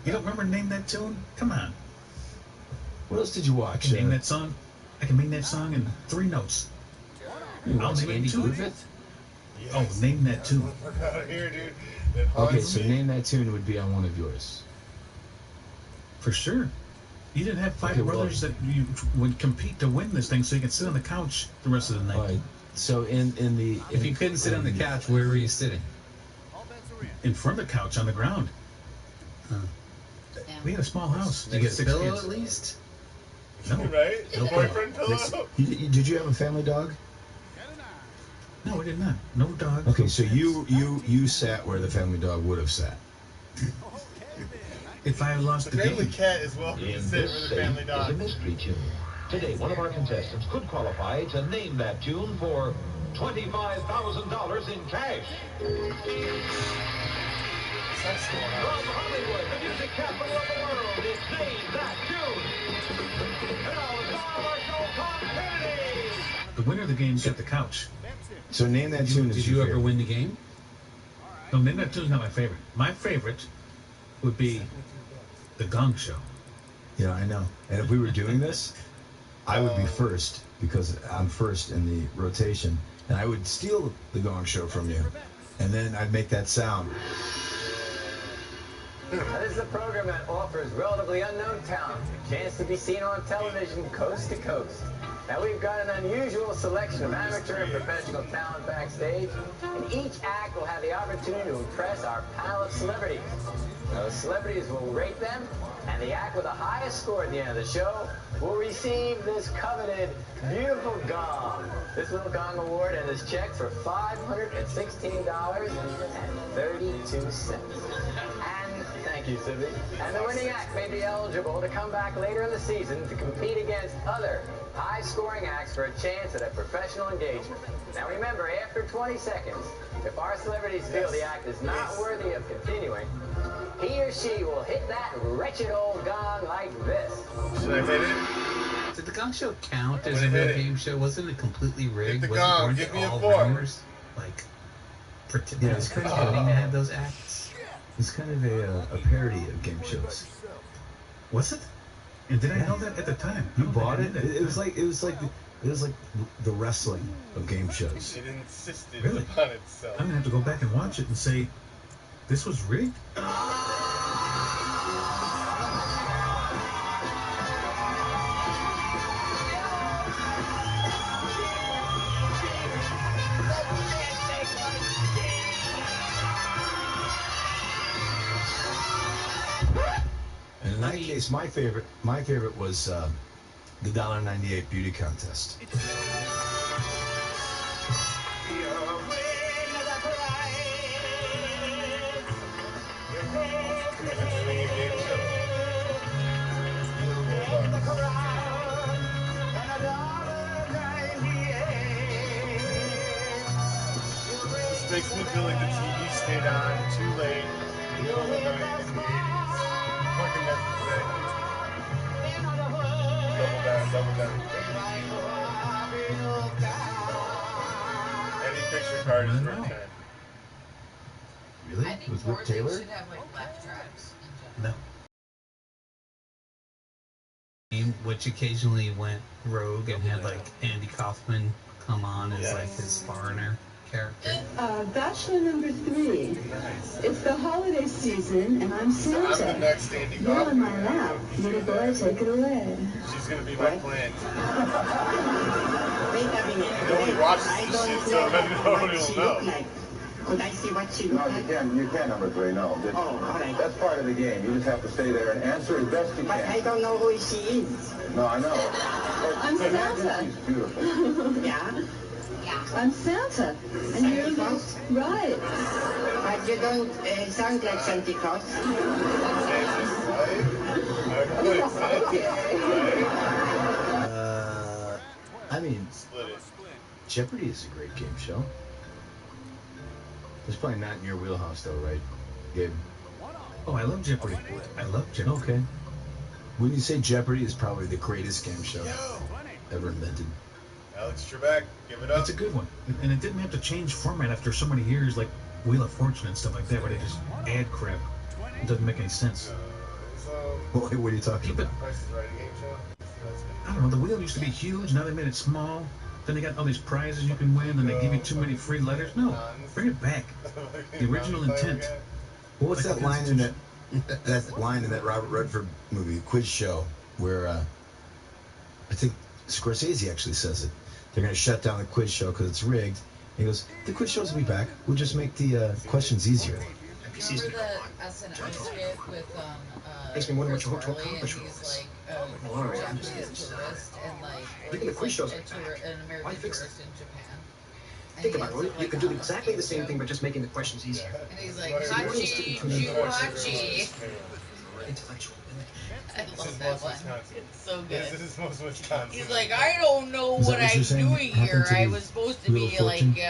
You don't remember Name That Tune? Come on. What else did you I watch? can name that song. I can name that song in 3 notes. You I'll watch name it Andy too. Griffith? Oh, name that tune. out here, dude. It Okay, haunts so me. name that tune would be on one of yours. For sure. You didn't have 5 Okay, well- brothers that you would compete to win this thing so you could sit on the couch the rest of the night. All right. So in the If you couldn't sit on the couch, where were you sitting? In front of the couch on the ground. Huh. We had a small house. Did you get a 6 pillow kids. at least? No. Right? No Boyfriend pillow? Did you have a family dog? No, we did not. No dog. Okay, so you sat where the family dog would have sat. If I had lost The the family game. cat is welcome to sit with the family is a dog. mystery tune. Today, one of our contestants could qualify to name that tune for $25,000 in cash. From Hollywood, the music capital of the world, it's Name That Tune. Now, the star of our show, Tom Kennedy. The winner of the game got the couch. So name that tune. Did you ever win the game? No, Name That Tune's not my favorite. My favorite would be The Gong Show. Yeah, I know. And if we were doing this, I would be first because I'm first in the rotation, and I would steal the Gong Show from you, and then I'd make that sound. This is a program that offers relatively unknown talent a chance to be seen on television coast to coast. Now we've got an unusual selection of amateur and professional talent backstage, and each act will have the opportunity to impress our panel of celebrities. Those celebrities will rate them, and the act with the highest score at the end of the show will receive this coveted beautiful gong. This little gong award and this check for $516.32. And thank you, Sylvie. And the winning act may be eligible to come back later in the season to compete against other high-scoring acts for a chance at a professional engagement. Now remember, after 20 seconds, if our celebrities feel the act is not worthy of continuing, he or she will hit that wretched old gong like this. Should I hit it? Did the Gong Show count as a I'm gonna real hit it. game show? Wasn't it completely rigged? the Wasn't gong. weren't Give they me a all 4. ringers? Like, yeah, it's kind of pretending to have those acts. It's kind of a parody of game shows. Was it? And did I know that at the time? You I don't bought think I it? knew that. It was like the wrestling of game shows. It insisted Really? upon itself. I'm gonna have to go back and watch it and say, this was rigged? And in that case, my favorite was the $1.98 beauty contest. makes me feel like the TV stayed on too late, middle of the night in the 80s. Fucking that double down. Any picture card is worth 10. Really? I think With more Rick things Taylor? should have like laugh tracks in No. general. Which occasionally went rogue and had like Andy Kaufman come on as like his foreigner character. Bachelor number 3. It's the holiday season, and I'm Santa. I'm the next Andy You're on my Kaufman. lap. Little boy, take it away. She's gonna be my plant. Nobody watches this shit, so nobody will know. Could I see what she No, looks like? you can, number 3, no. Oh, all right. That's part of the game. You just have to stay there and answer as best you But I can. don't know who she is. No, I know. I'm Santa. She's beautiful. Yeah? Yeah. I'm Santa. And you're Claus? Right. But you don't sound like Santa Claus. I mean, Split it. Jeopardy is a great game show. It's probably not in your wheelhouse, though, right, Gabe? Oh, I love Jeopardy. I love Jeopardy. Okay. When you say Jeopardy is probably the greatest game show ever invented. Alex Trebek, give it up. It's a good one. And it didn't have to change format after so many years, like Wheel of Fortune and stuff like that, where they just add crap. It doesn't make any sense. What are you talking about? Price is Right game show. I don't know, the wheel used to be huge, now they made it small. Then they got all these prizes you can win, and they give you too many free letters. No, bring it back. The original intent. Well, what's Like that the line in that line in that Robert Redford movie, Quiz Show, where I think Scorsese actually says it. They're going to shut down the quiz show because it's rigged. He goes, the quiz shows will be back. We'll just make the questions easier. Remember the SNL skit with Makes me wonder what you hope to Chris Farley, accomplish and with he's this. like a Japanese tourist and like Thinking the quiz shows an are back. American Why fix tourist in Japan. And Think he about ends it. up, You like, could do on exactly the same show. thing, but just making the questions easier. And he's like, Hachi, Juhachi. Intellectual. I love that one. It's so good. This is most Wisconsin. He's like, I don't know Is that what what you're I'm saying doing happened here. to I the was supposed to Wheel be of like Fortune?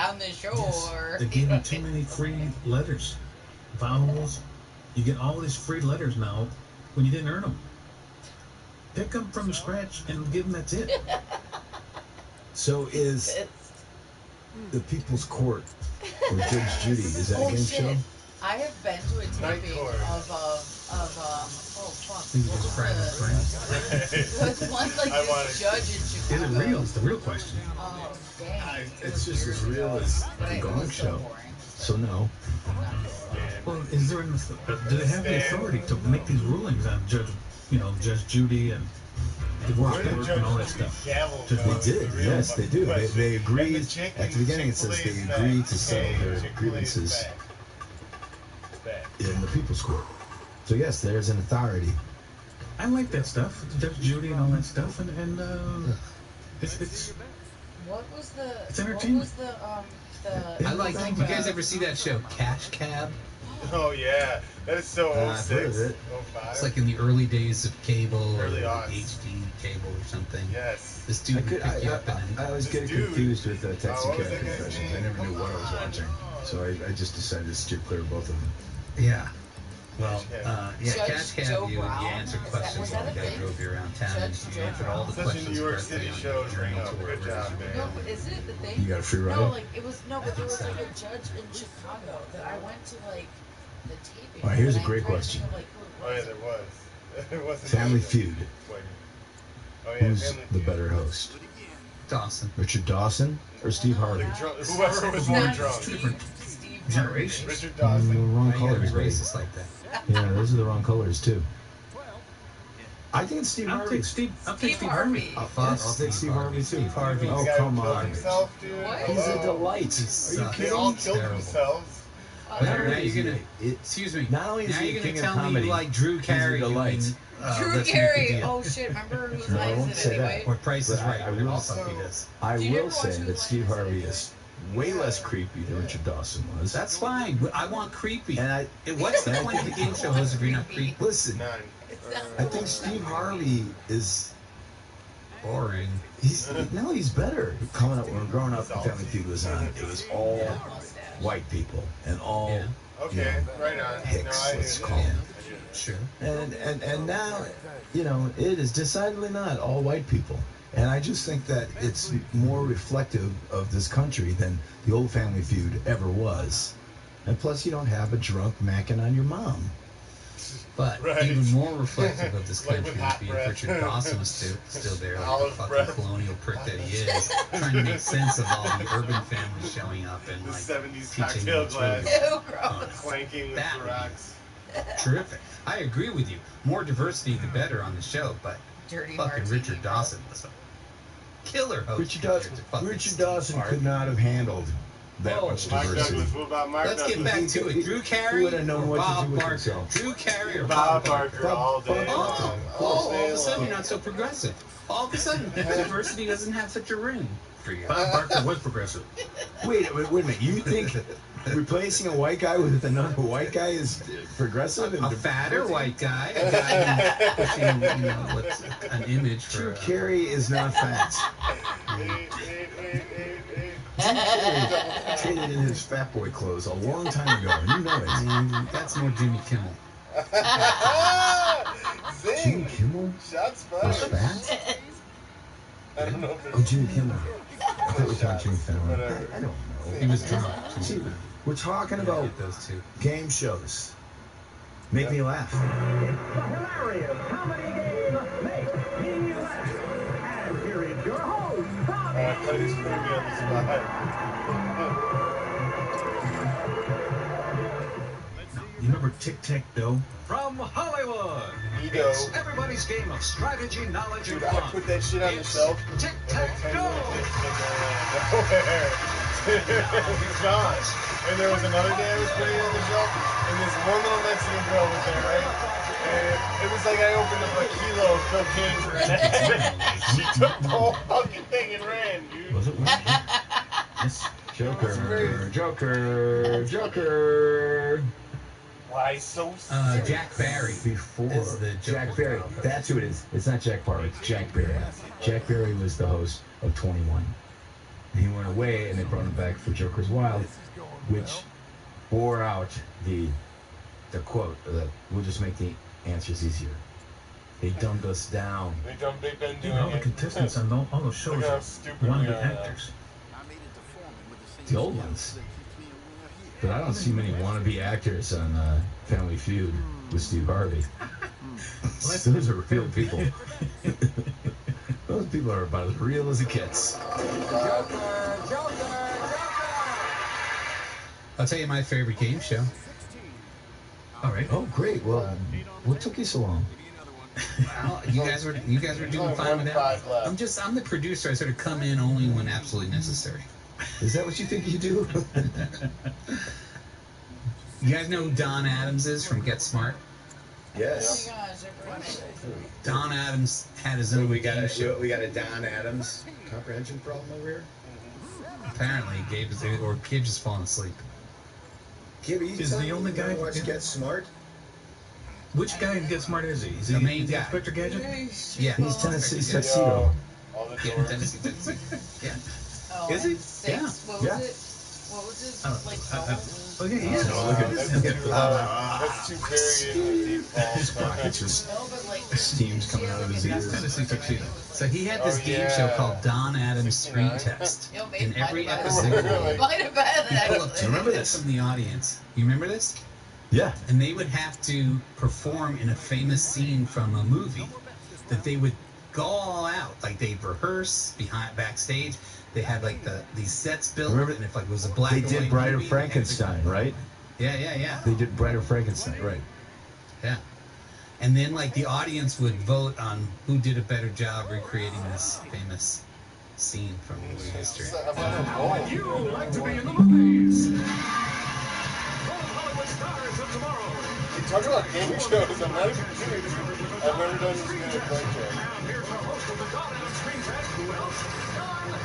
on the shore. They gave you too many free letters. Vowels. You get all these free letters now when you didn't earn them. Pick them from scratch and give them, that's it. So is the People's Court or Judge Judy, is that a Oh game shit! show? I have been to a taping Court. of oh fuck. think it was What Private was Friends. the- It was one like I this wanted- judge in Is Chicago. it real? It's the real question. Oh dang! It's just as real as But the it Gong was so Show. boring. So no. Well, is there do they have the authority to make these rulings on Judge Judy and divorce Where did court Judge and all that Judy stuff? gavel Just go? They did, Real yes, they do. question. They agreed, And the chicken at the beginning it says they Chick-fil-A is agreed back. to settle their Chick-fil-A is grievances back. It's back. in the People's Court. So yes, there's an authority. I like that stuff, Judge Judy and all that stuff, and it's What was the? It's entertainment. What was the? I like. You guys ever see that show Cash Cab? Oh yeah, that is so I've heard 06, of it. 05. It's like in the early days of cable or Early aughts. HD cable or something. Yes. This dude would pick you up and I always get This dude- confused with Taxi what was Cab that guy's Confessions. I name? never knew what I was watching. So I just decided to steer clear of both of them. yeah. Well, yeah, Judge Cash Cab, Joe you Brown? answered Was questions that while a the guy thing? drove you around town, and Judge you Joe answered all the Such a questions New York correctly City on show your right journey now. to Good wherever it job, is. man. No, but is it the thing? You got a free ride? No, like it was no, but there was like a judge in Chicago that I went to like the taping. All right, here's and a great I tried to question. think of, like, who Oh it yeah, was. there was. There was. a Family show. Feud. Wait. Oh yeah, Who's Family the Feud. better host? Dawson. Richard Dawson or Steve Harvey? Like, whoever was more drunk. Steve generation. Richard The Dawson. wrong Now you gotta be colors, buddy. racist like that. Yeah, those are the wrong colors too. I think it's Steve I'll Harvey. take Steve Steve Harvey. I'll take Steve Harvey too. Steve Harvey. Oh, The guy come who killed on. himself, dude. What? He's a Hello. delight. Are you sucks. They kidding all me? killed Terrible. themselves. But now you're gonna. It- Excuse me. not only is now he you're king gonna of tell me comedy, you like Drew he's a Carey delight. doing, Drew Let's Make a Carey. Deal. Oh shit! Remember who's No, I Lies won't It say that. Anyway? Or Price is But Right. I whatever will the fuck say- he does. I Did you will ever say watch that Who Steve Lies Harvey Anyway? is way less creepy than Richard Dawson was. That's fine. I want creepy. And I What's the point of the game show host if you're not creepy? listen. None. I think Steve Harvey is. Boring. He's better. Coming up when growing up, Family Feud was on. It was all white people and all Okay, right on. hicks, No, let's call them. Sure. And now, it is decidedly not all white people. And I just think that it's more reflective of this country than the old Family Feud ever was. And plus, you don't have a drunk macking on your mom. But even more reflective of this country would be if Richard Dawson was still there, like the fucking colonial prick that he is, trying to make sense of all the urban families showing up and the like 70s teaching cocktail the glass children. clanking with That the would rocks. be terrific. I agree with you. More diversity, the better on the show. But fucking Richard Dawson was a killer host. Richard Dawson could not have handled that much Mark diversity. Douglas. What about Mark Let's Douglas? get back to it. Drew Carey would have known or what to Bob do with Barker? himself. Drew Carey or Bob Barker all day Oh, long. all of a sudden you're not so progressive. All of a sudden, diversity doesn't have such a ring for you. Bob Barker was progressive. Wait a minute. You think replacing a white guy with another white guy is progressive? A fatter white guy, a guy pushing, what's an image for. Drew Carey is not fat. Traded in his fat boy clothes a long time ago, and you know it. That's more Jimmy Kimmel. Jimmy Kimmel Shots was fired. fat? I don't know if Oh, Jimmy Kimmel. I thought we were talking Jimmy Fallon. Whatever. I don't know. He was drunk. See, we're talking about those two. game shows. Make me laugh. Hilarious comedy game, Make Me Laugh. And here is your host, Cody's putting me on the spot. You remember Tic-Tac-Toe? From Hollywood, Ego. it's everybody's game of strategy, knowledge, Dude, and I fun. put that shit on the It's shelf. Tic-Tac-Toe! It's gone. And there was another day I was putting it on the shelf, and this one little Mexican girl was there, right? And it was like I opened up a kilo of cocaine for an accident. She took the whole fucking thing and ran, dude. Was it? Yes. Joker. Why so Jack Barry Before is the Jack Joker. Barry. That's who it is. It's not Jack Barry. It's Jack Barry. Jack Barry was the host of 21. And he went away, and they brought him back for Joker's Wild, which bore out the quote that we'll just make the answers easier. They dumbed us down. They've been doing All the it. contestants on all those shows Look how are stupid one of we the are now. actors. The old ones. But I don't see many wannabe actors on Family Feud with Steve Harvey. Those are real people. Those people are about as real as it gets. I'll tell you my favorite game show. All right. Oh, great. Well, what took you so long? Well, you guys were doing fine with that. I'm the producer. I sort of come in only when absolutely necessary. Is that what you think you do? You guys know who Don Adams is from Get Smart? Yes. Oh my gosh, I forgot about that. Don Adams had his own game show. We got a Don Adams comprehension problem over here. Apparently, Gabe just falling asleep. Gibby, Is the only guy who watch Get Smart? Which guy in Get Smart is he? Is he The main guy. Inspector Gadget? Yeah. He's Tennessee Yeah. Tuxedo. All the Yeah, doors. Tennessee. Yeah. Oh, Is he? six. Yeah. What was it? What was his like song? Oh, yeah, he is. Oh, look at That's this. too buried in the deep falls. It's just No, but like steam's coming out of his That's ears. Tennessee Tuxedo. So he had this Oh, game yeah. show called Don Adams Screen 69. Test. Yo, babe, In every might have episode, been. Really? Might have been, pull up actually. two Remember clips this? from the audience. You remember this? Yeah. And they would have to perform in a famous scene from a movie that they would go all out. Like they'd rehearse backstage. They had like these sets built, Remember, and if like it was a black They and did white Bride movie, of they had to- Frankenstein, right? Yeah. They did Bride of Frankenstein, right? Yeah. And then like the audience would vote on who did a better job recreating this famous scene from movie history. Would you like to be in the movies? From Hollywood stars of tomorrow. Talk about game shows. I'm not even kidding. I've never done this kind of play show. And here's our host of the Don Adams Screen Test, who else? Don Adams.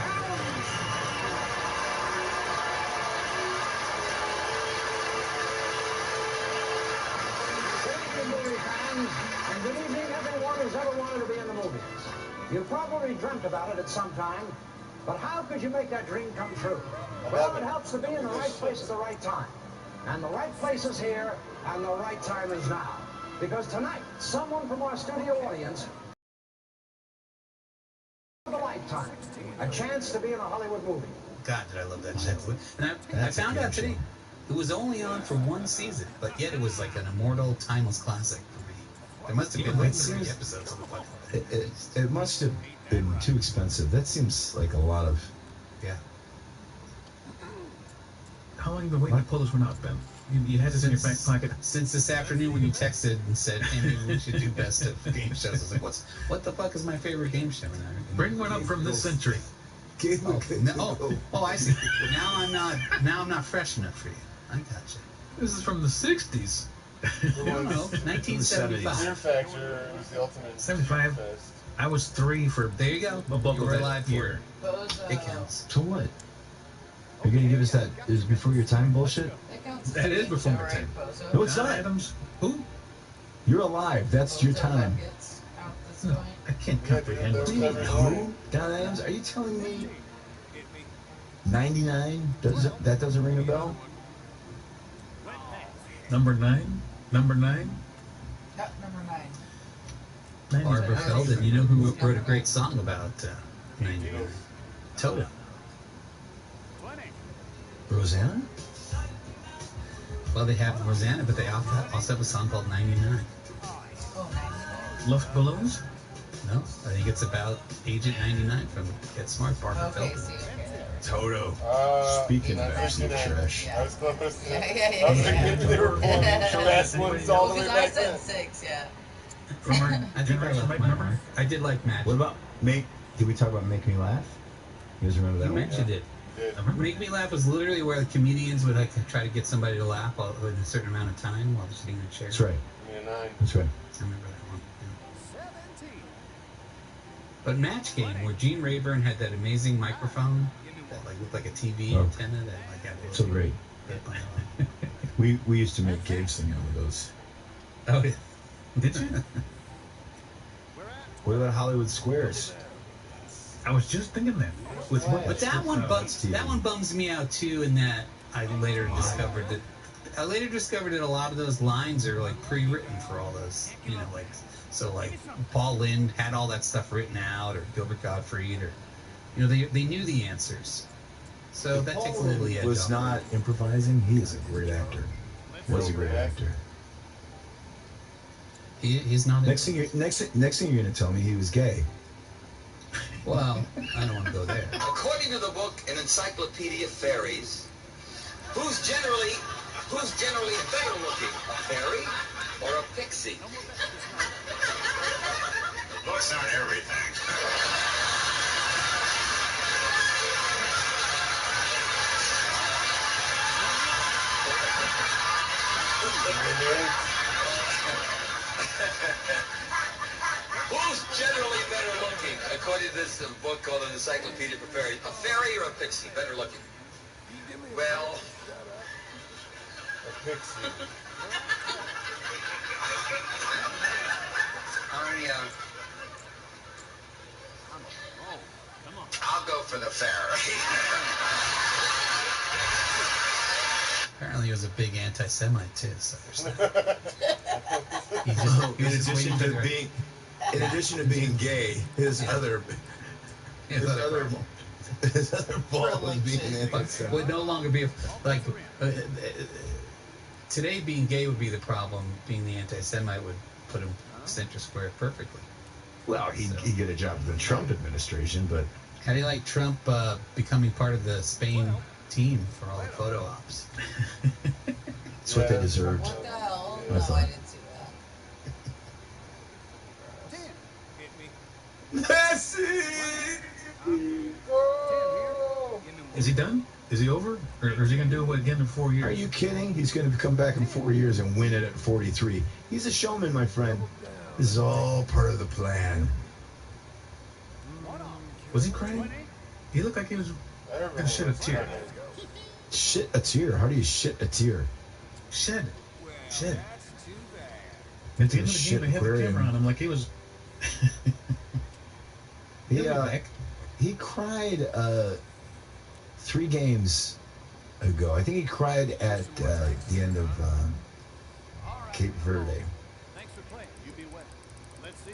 Thank you, movie fans, and good evening, everyone who's ever wanted to be in the movies. You probably dreamt about it at some time. But how could you make that dream come true? Well, it helps to be in the right place at the right time. And the right place is here, and the right time is now. Because tonight, someone from our studio audience, of a lifetime, a chance to be in a Hollywood movie. God, did I love that show. And I found out today, it was only on for one season, but yet it was like an immortal, timeless classic for me. There must have been like 3 episodes of the fucking It must have been too expensive. That seems like a lot of... Yeah. How long have you been waiting to pull this one out, Ben? You had this in your back pocket. Since this afternoon when you texted and said, hey, maybe we should do best of game shows. I was like, what the fuck is my favorite game show? Bring one up from this century. I see. Now I'm not fresh enough for you. I gotcha. This is from the 60s. No, 1975. Fear Factor was the ultimate. 75. I was 3 for. There you go. You were alive here. It counts. So what? You're gonna give us that is before your time bullshit? That is before my time. No, it's not. Adams. Who? You're alive. That's your time. No, I can't comprehend. Who? Don Adams? Are you telling me 99? That doesn't ring a bell? Number 9? Number 9? Yep, number 9. Barbara Feldon. You know who wrote a great song about 99? Toto. Rosanna? Well, they have Rosanna, but they also have a song called 99. Love Balloons? No, I think it's about Agent 99 from Get Smart, Barbara Feldon. Toto. Speaking of absolute trash. I was close. Yeah. I was thinking they were pulling best ones all the way Because I back said then. 6, yeah. I think I liked mine. I did like Magic. What about did we talk about Make Me Laugh? You guys remember that You one? mentioned it. Make Me Laugh was literally where the comedians would try to get somebody to laugh within a certain amount of time while they're sitting in a chair. That's right. Yeah, 9. That's right. I remember that one. Yeah. But Match Game, where Gene Rayburn had that amazing microphone that like looked like a TV antenna that like had So great. We used to make Gabe sing over those. Oh, yeah. Did you? What about Hollywood Squares? I was just thinking that. With what? But that one bums me out too, in that I later discovered that a lot of those lines are like pre-written for all those, like Paul Lynde had all that stuff written out, or Gilbert Gottfried, or they knew the answers. So that takes a little edge was off. not improvising. He is a great actor. Was a great actor. He's not. Next thing you're gonna tell me he was gay. Well, I don't want to go there. According to the book, An Encyclopedia of Fairies, who's generally better looking, a fairy or a pixie? Looks not everything. Who's generally better looking, according to this book called An Encyclopedia for Fairies? A fairy or a pixie? Better looking? Well, A pixie. I'll go for the fairy. Apparently, he was a big anti-Semite too. So in addition to being gay, his other ball was being anti-Semite. Would no longer be today. Being gay would be the problem. Being the anti-Semite would put him center square perfectly. Well, he'd get a job with the Trump administration, but how do you like Trump becoming part of the Spain team for all the photo ops? That's what they deserved. What the hell? I No, thought. I didn't see that. That's it. Is he done? Is he over? Or is he going to do it again in 4 years? Are you kidding? He's going to come back in 4 years and win it at 43. He's a showman, my friend. This is all part of the plan. Was he crying? He looked like he was going to shed a tear. Shit a tear? How do you shit a tear? Shed. At the end of the game, they had the camera on him like he was... He cried 3 games ago. I think he cried at the end of Cape Verde.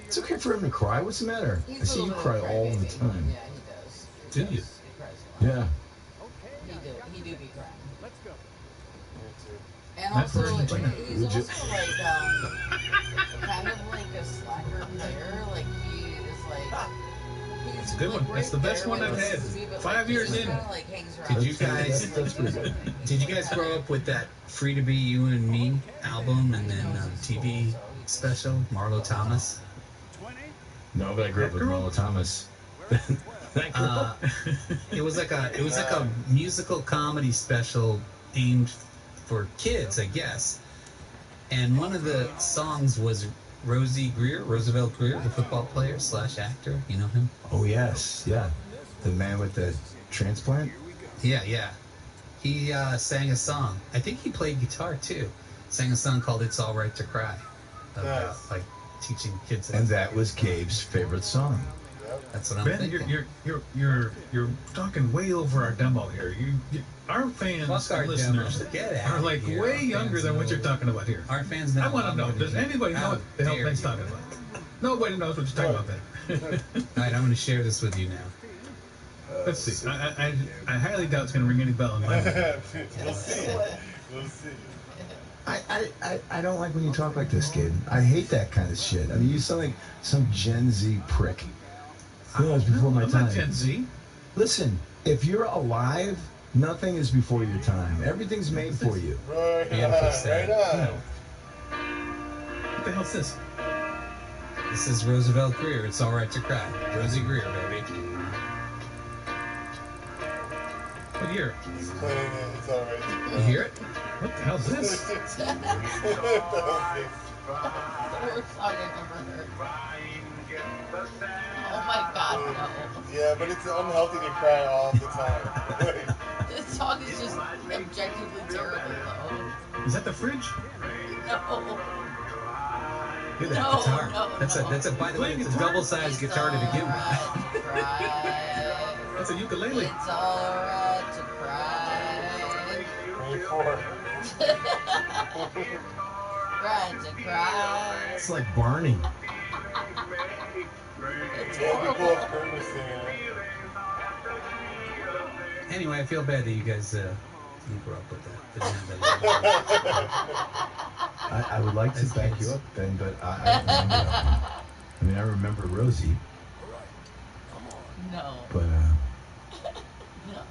It's okay for him to cry. What's the matter? I see you cry all the time. Yeah, he does. Do you? He cries a lot. Yeah. He do be crying. Let's go. And That's also, very he's legit. also like kind of like a slacker player. Like he is like. It's a good one. That's the best one I've had. 5 years in. Did you guys? That's pretty good. Did you guys grow up with that "Free to Be You and Me" album and then TV special, Marlo Thomas? No, but I grew up with Marlo Thomas. It was like a musical comedy special aimed for kids, I guess. And one of the songs was Roosevelt Greer, the football player / actor. You know him? Oh yes, yeah, the man with the transplant. Yeah. He sang a song. I think he played guitar too. Sang a song called "It's All Right to Cry," about like teaching kids. And that was Gabe's favorite song. That's what I'm Ben, thinking. you're talking way over our demo here. Our fans Fuck our and listeners demo. Get out are like here. way Our younger fans than what know. you're talking about here. Our fans know. I want to know. Does anybody know what the hell dare Ben's you. talking about? Nobody knows what you're talking about, Ben. All right, I'm going to share this with you now. Let's see. I highly doubt it's going to ring any bell in my head. We'll see. We'll see. I don't like when you talk like this, Gabe. I hate that kind of shit. I mean, you sound like some Gen Z prick. You know, it's before my I'm time. not Gen Z. Listen, if you're alive, nothing is before your time. Everything's made for you. Right on. What the hell's this? This is Roosevelt Greer. It's All Right to Cry. Rosie Greer, baby. What year? It's all right. You hear it? What the hell's this? The worst song I've ever heard. Oh my god, no. Yeah, but it's unhealthy to cry all the time. This song is just objectively terrible, though. Is that the fridge? No. Look at that No, guitar. no, That's a. By the way, it's a double-sized guitar to begin with. That's a ukulele. It's alright to cry. 24. Right to cry. It's like Barney. It's Yeah, it'd be cool horrible. if Kurt was singing it. Anyway, I feel bad that you guys didn't grow up with that. I would like to back you up, Ben, but I don't remember. I mean, I remember Rosie, No. but No.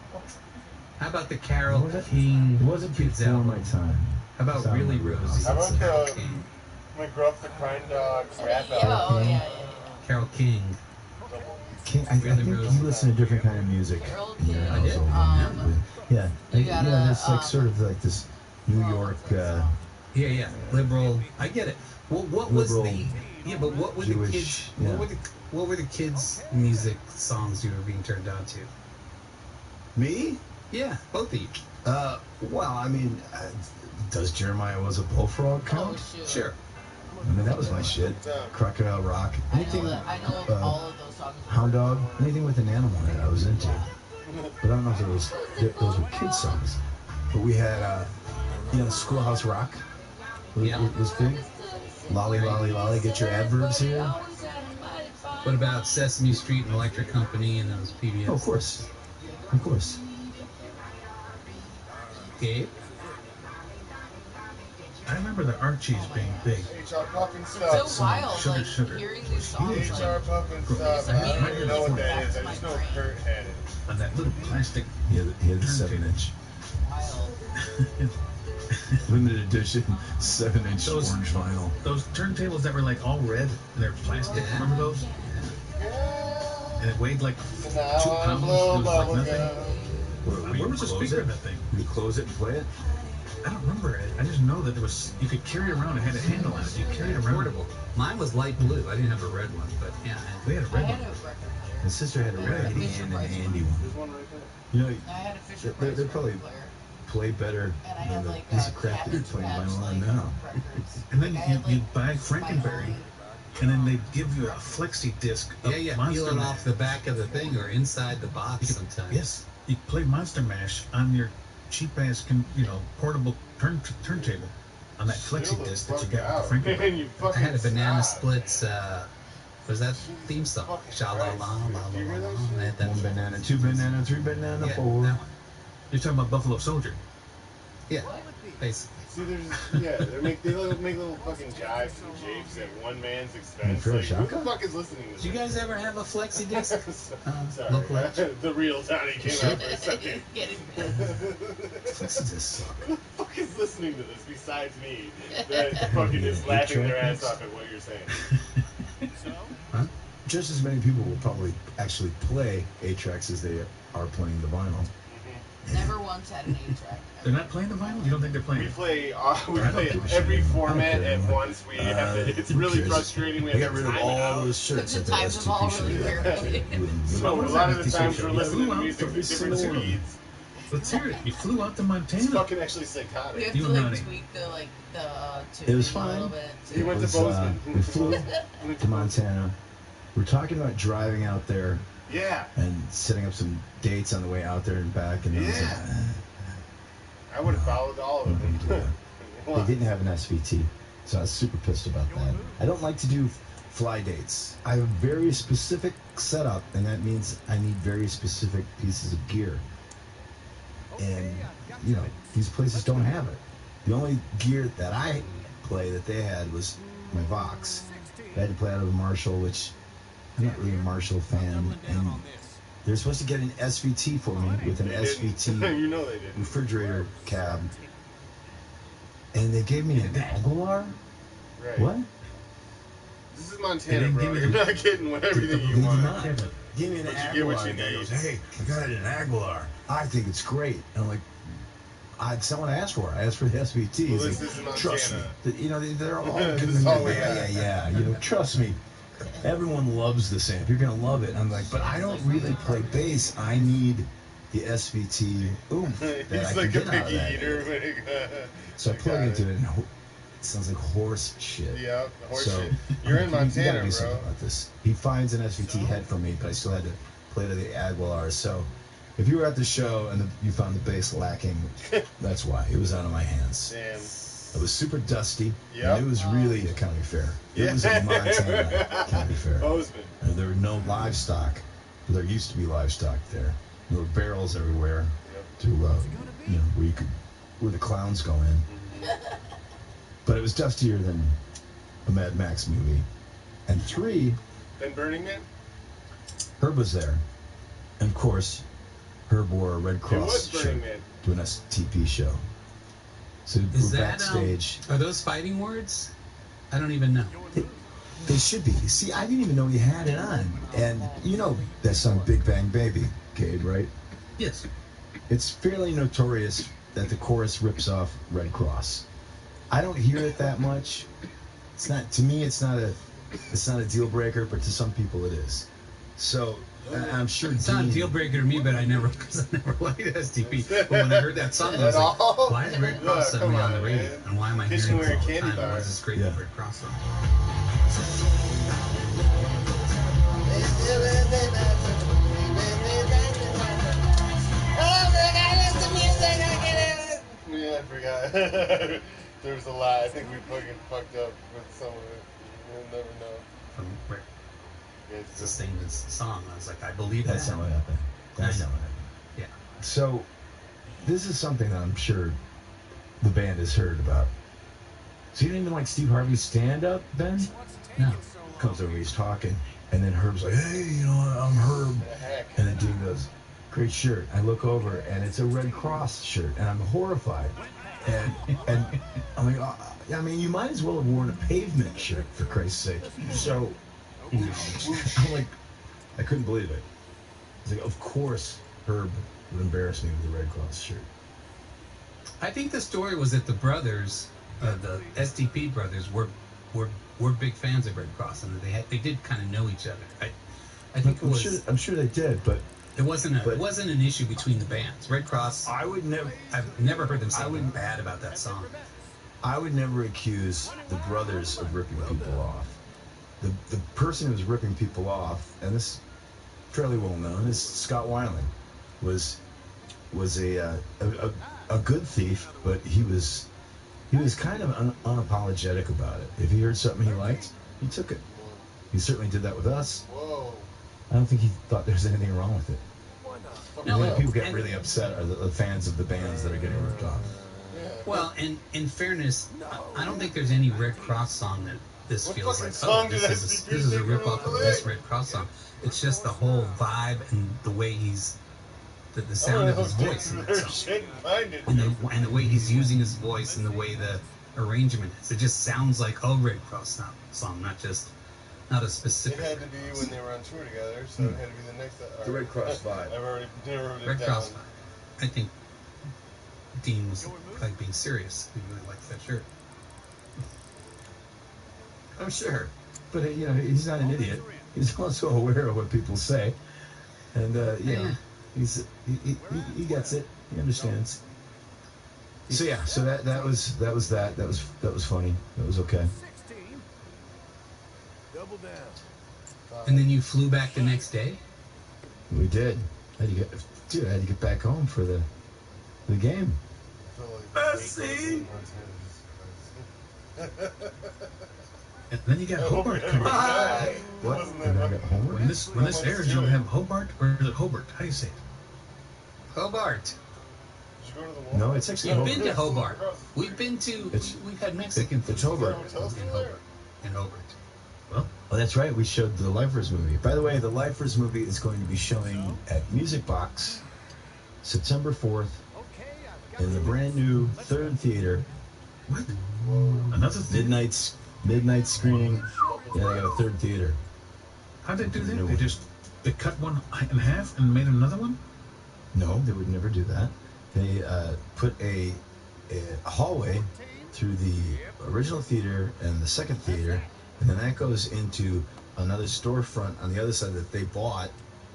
How about the Carol King? it wasn't Kids before album? my time. How about Sound Really like Rosie? How about Carol the King. McGruff the Crying Dog rap Oh, album? yeah. Carol King. I think you listen to different kind of music. Carol in your King. I did. household. Yeah, You like, gotta, there's like sort of like this New York Yeah. Liberal. I get it. Well, what was Liberal, the? Yeah, but what were Jewish, the kids? yeah. What were the kids' music songs you were being turned on to? me. Yeah, both of you. Well, I mean, does Jeremiah Was a Bullfrog count? Oh, shoot. Sure. I mean, that was my shit. Crocodile Rock. Anything. I know all of those songs. Hound Dog. Anything with an animal in it, I was into. But I don't know if those were kids songs. But we had, Schoolhouse Rock. Was big. Lolly, lolly, lolly. Get your adverbs here. What about Sesame Street and Electric Company and those PBS? Oh, of course. Of course. Gabe? I remember the Archies being big. HR Puff and It's stuff. so wild, Sugar, like, sugar. hearing these songs. HR Puff and stuff. I don't even know what that is. I just know Kurt had it. On that little plastic. He had the 7-inch. Wild. Limited edition 7-inch Those- orange vinyl. Those turntables that were like all red and they're plastic. Remember those? And it weighed like So 2 now I pounds. blow It was like bubble nothing. gum. Where was the speaker in that thing? You close it and play it? I don't remember it. I just know that there was. You could carry it around. It had a handle on it. You carried it around. Portable. Mine was light blue. I didn't have a red one, but yeah. We had a I red had one. a record player. My sister had a red Yeah. and an Andy one. There's one right there. You know, I had a Fisher they Price probably record player. play better And I than had the like piece of crap that you're Cabbage playing Patch, vinyl on like, now. records. And then Like, I had, you'd like, buy Spike Frankenberry Lee. and then they give you a flexi disc of Monster peel it Mash. off the back of the thing or inside the box sometimes. Yes, you play Monster Mash on your cheap-ass, portable turntable on that flexi disc that you got with the Frankie. Man, I had a Banana Splits, was that theme song? Sha-la-la, la-la-la. One banana, two banana, three banana, Yeah, four. that one. You're talking about Buffalo Soldier. Yeah, basically. See, they make little fucking jives and japes at one man's expense. For a Like, who the shotgun? fuck is listening to this? Did you guys ever have a flexi disc? Sorry, Local the real Tony came out for a second. Flexi discs suck. Who the fuck is listening to this besides me? That fucking is laughing their ass off at what you're saying. Just as many people will probably actually play 8-tracks as they are playing the vinyl. Never once had an 8-track. They're not playing the vinyl? You don't think they're playing We it? play every format at once. We have to. It's really frustrating. We I have got to rid of time it all out. those shirts at the times have all STP really show. So a lot of the times we're listening to out music every at different single one. speeds. Let's hear it. You flew out to It's Montana. fucking actually We psychotic. have You to and like Ronnie. tweak the It was tuning a little fine. bit. He went to was, Bozeman. We flew to Montana. We're talking about driving out there Yeah, and setting up some dates on the way out there and back. And I was like, I would have followed all of them. they didn't have an SVT, so I was super pissed about that. I don't like to do fly dates. I have a very specific setup, and that means I need very specific pieces of gear. And, these places don't have it. The only gear that I play that they had was my Vox. I had to play out of a Marshall, which I'm not really a Marshall fan. And they're supposed to get an SVT for me with an SVT You know they did. refrigerator cab. And they gave me an Aguilar? Right. What? This is Montana, bro. You're not getting everything you want. Give me an But you Aguilar. get what you And he need. goes, hey, I got an Aguilar. I think it's great. And I'm like, someone asked for it. I asked for the SVT. Well, He's this like, is Montana. trust me. They're all This giving is me all we yeah. got. Trust me. Everyone loves this amp. You're going to love it. I'm like, but I don't really play bass. I need the SVT oomph that I He's can like a get out of picky that. eater. So I plug into it, and it sounds like horse shit. Yeah, horse So, shit. You're in you gotta Montana, do bro. something about this. He finds an SVT head for me, but I still had to play to the Aguilar. So if you were at the show and you found the bass lacking, that's why. It was out of my hands. Damn. It was super dusty. Yep. And it was really a county fair. It was a Montana county fair. Bozeman. And there were no livestock. There used to be livestock there. There were barrels everywhere to, where the clowns go in. But it was dustier than a Mad Max movie. And 3, Then Burning Man? Herb was there. And of course, Herb wore a Red Cross was Burning shirt Man. to an STP show. So Is we're that, backstage. are those fighting words? I don't even know. They should be. See, I didn't even know he had it on. And you know that song Big Bang Baby, Cade, right? Yes. It's fairly notorious that the chorus rips off Red Cross. I don't hear it that much. It's not, to me, it's not a deal breaker, but to some people it is. So I'm sure It's not a Dean- deal breaker to me, but I never liked STP. But when I heard that song, I was At like, all? why is Red Cross Yeah, suddenly come on the on, radio? man. And why am I Kiss hearing me it with all a the candy time? bar. What's this great Red Cross song? Yeah, I forgot. There was a lot. I think we fucking fucked up with some of it. You'll never know. From where? It's It's the same as the song. I was like, I believe That's that. not what happened. That's I not know. what happened. Yeah. So this is something that I'm sure the band has heard about. So you didn't even like Steve Harvey's stand-up, Ben? No. Comes over, he's talking, and then Herb's like, hey, I'm Herb. And then Dean goes, great shirt. I look over, and it's a Red Cross shirt, and I'm horrified. And I'm like, I mean, you might as well have worn a Pavement shirt, for Christ's sake. So, I'm like, I couldn't believe it. I was like, of course Herb would embarrass me with a Red Cross shirt. I think the story was that the brothers, the STP brothers, were big fans of Red Cross, and they did kind of know each other. I think I'm sure they did, but it wasn't an issue between the bands. Red Cross. I've never heard them say anything bad about that song. I would never accuse the brothers of ripping people off. the person who was ripping people off, and this is fairly well known, is Scott Weiland, was a good thief, but he was kind of unapologetic about it. If he heard something he liked, he took it. He certainly did that with us. Whoa. I don't think he thought there was anything wrong with it. No, People get really upset are the fans of the bands that are getting ripped off. Well, and in fairness, I don't think there's any Red Cross song that this feels like, this is a rip-off of this Red Cross song. It's just the whole vibe and the way the sound of his voice in that song. And the way he's using his voice and the way the arrangement is. It just sounds like a Red Cross song, not a specific. It had to be when they were on tour together, so it had to be the next. The Red Cross vibe. I've already wrote it Red down. Cross vibe. I think Dean was probably being serious. He really likes that shirt. I'm sure, but he's not an idiot. He's also aware of what people say, and he gets it. He understands. So yeah, so that was funny. That was okay. And then you flew back the next day? We did. I had to get back home for the game. Messi! And then you got Hobart coming. What? And I got Hobart? When this airs, you'll have Hobart, or is it Hobart? How do you say it? Hobart. No, it's actually You've Hobart. been to Hobart. We've had Mexican food. It's Hobart. In Hobart. Well, that's right. We showed the Lifers movie. By the way, the Lifers movie is going to be showing at Music Box September 4th in the brand new Third Theater. What? Another midnight screening. Yeah, they got a Third Theater. How'd they do that? They cut one in half and made another one? No, they would never do that. They put a hallway through the original theater and the second theater, and then that goes into another storefront on the other side that they bought,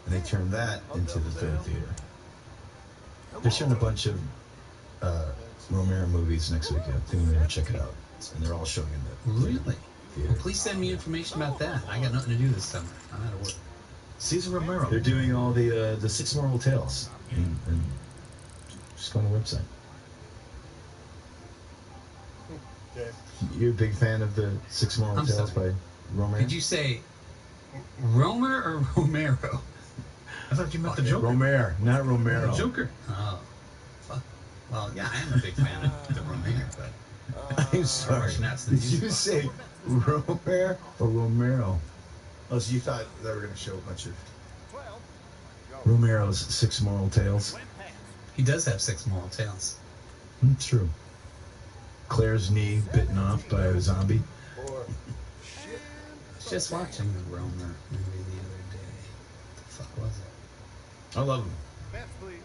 and they turned that into the Third Theater. They're showing a bunch of Romero movies next week. I think we're going to check it out. And they're all showing in the Really? theater. Well, please send me information about that. I got nothing to do this summer. I'm out of work. Cesar Romero. They're doing all the Six Moral Tales. And just go on the website. Okay. You're a big fan of the Six Moral Tales by Romero? Did you say Romer or Romero? I thought you meant the Joker. Romero, not Romero. The Joker. Oh. Well, yeah, I am a big fan of the Romero, but I'm sorry. Did you say Romero or Romero? Oh, so you thought they were going to show a bunch of Romero's Six Moral Tales? He does have 6 moral tales. It's true. Claire's knee bitten off by a zombie. I was just watching the Romer movie the other day. What the fuck was it? I love them.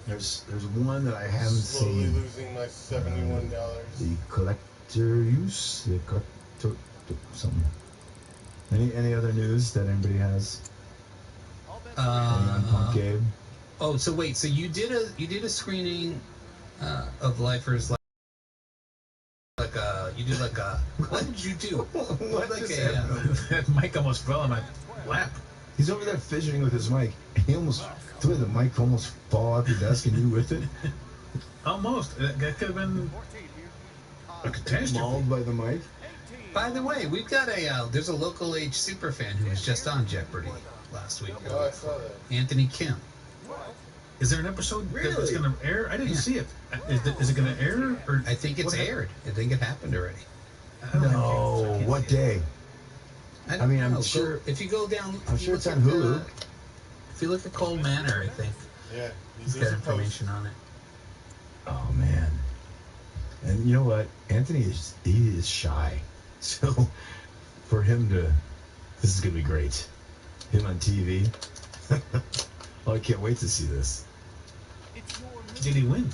There's one that I haven't Slowly seen. losing my $71. The Collector Use, the collector, something. Any other news that anybody has? Any on Punk Gabe? Oh, so wait, so you did a screening of Lifers what did you do? What like that mic almost fell on my lap. He's over there fidgeting with his mic. He almost, the way the mic almost fall off your desk and you with it. Almost. That could have been a catastrophe. Mauled by the mic. By the way, we've got there's a local age superfan who was just on Jeopardy last week. Oh, I saw that. Anthony Kim. Is there an episode that's going to air? I didn't see it. Is it going to air? Or I think it's aired. I think it happened already. No, what day? I mean, know. I'm sure. If you go down, I'm sure it's on Hulu. If you look at Cold Manor, I think Yeah, he's got information on it. Oh man! And you know what? Anthony is shy, so for him to, this is gonna be great. Him on TV. Oh, I can't wait to see this. Did he win?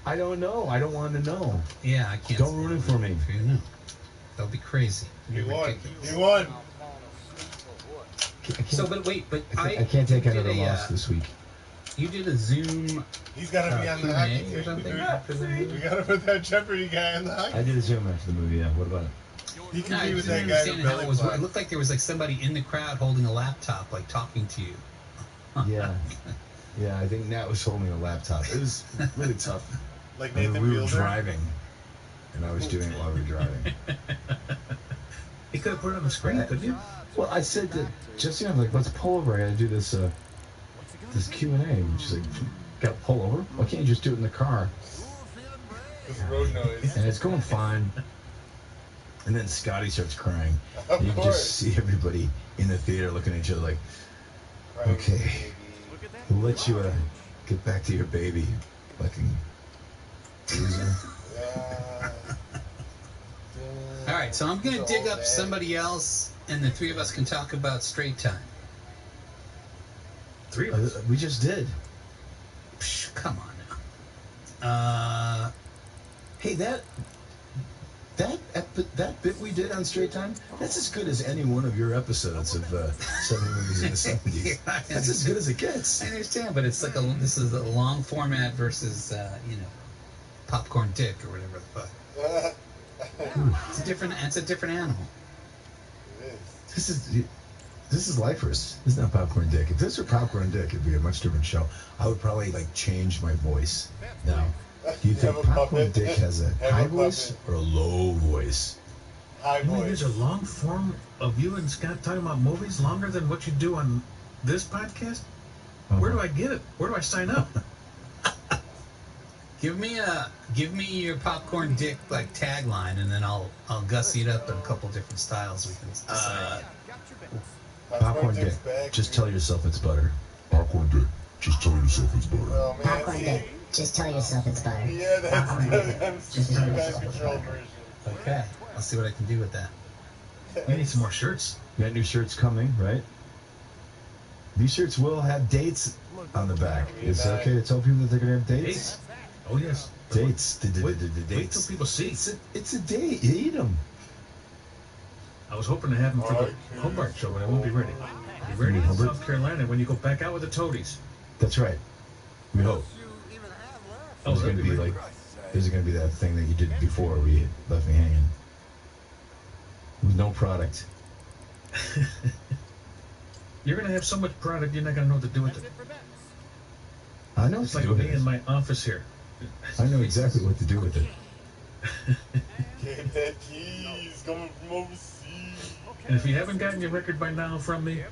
I don't know. I don't want to know. Yeah, I can't. Don't ruin it for me. For you know, that'll be crazy. He won. He won. So, but wait, but I can't take another loss this week. You did a Zoom. He's got to be on the hockey or something. We got to put that Jeopardy guy on the hockey. I did a Zoom after the movie. Yeah. What about it? He can No, I be with didn't that guy understand with how belly it was. It flop. looked like there was like somebody in the crowd holding a laptop, like talking to you. Yeah. Yeah, I think Nat was holding a laptop. It was really tough. Like I mean, Nathan we were Fielder? driving, and I was doing it while we were driving. You could have put it on the screen, couldn't you? Well, I said to Jesse, I'm like, let's pull over. I got to do this this Q&A. And she's like, got to pull over? Why can't you just do it in the car? It's road noise. And it's going fine. And then Scotty starts crying. Of And you can course. just see everybody in the theater looking at each other like, okay, we'll let you get back to your baby, fucking loser. All right, so I'm gonna dig up somebody else, and the three of us can talk about straight time. Three of us? We just did. Psh, come on now. Hey, that bit we did on Straight Time, that's as good as any one of your episodes of 70 movies in the 70s. Yeah, That's as good as it gets. I understand, but it's like this is a long format versus popcorn dick or whatever the fuck. It's a different animal. This is Lifers. This is not Popcorn Dick. If this were Popcorn Dick, it'd be a much different show. I would probably change my voice. Now, do you think Popcorn Dick has a high voice or a low voice? High You mean voice. there's a long form of you and Scott talking about movies longer than what you do on this podcast? Where do I get it? Where do I sign up? Give me your popcorn dick tagline, and then I'll gussy it up in a couple different styles. We can decide. Popcorn Dick, just tell yourself it's butter. Popcorn Dick, just tell yourself it's butter. Oh, man, Popcorn Dick. Just tell yourself it's butter. Yeah, that's Just tell the yourself it's control butter. version. Okay, I'll see what I can do with that. We need some more shirts. You got new shirts coming, right? These shirts will have dates on the back. Is it okay to tell people that they're going to have dates? Dates? Oh, yes. Dates. The Wait till dates. people see. It's a date. You eat them. I was hoping to have them for the Hobart show, but I won't be ready. I'll be ready in South Carolina when you go back out with the toadies. That's right. We hope. Oh, There's going to be there's going to be that thing that you did before where you left me hanging. With no product. You're going to have so much product, you're not going to know what to do with it. I know It's what like to do with me it. in my office here. I know exactly what to do with it. Get that keys coming from overseas. And if you haven't gotten your record by now from me,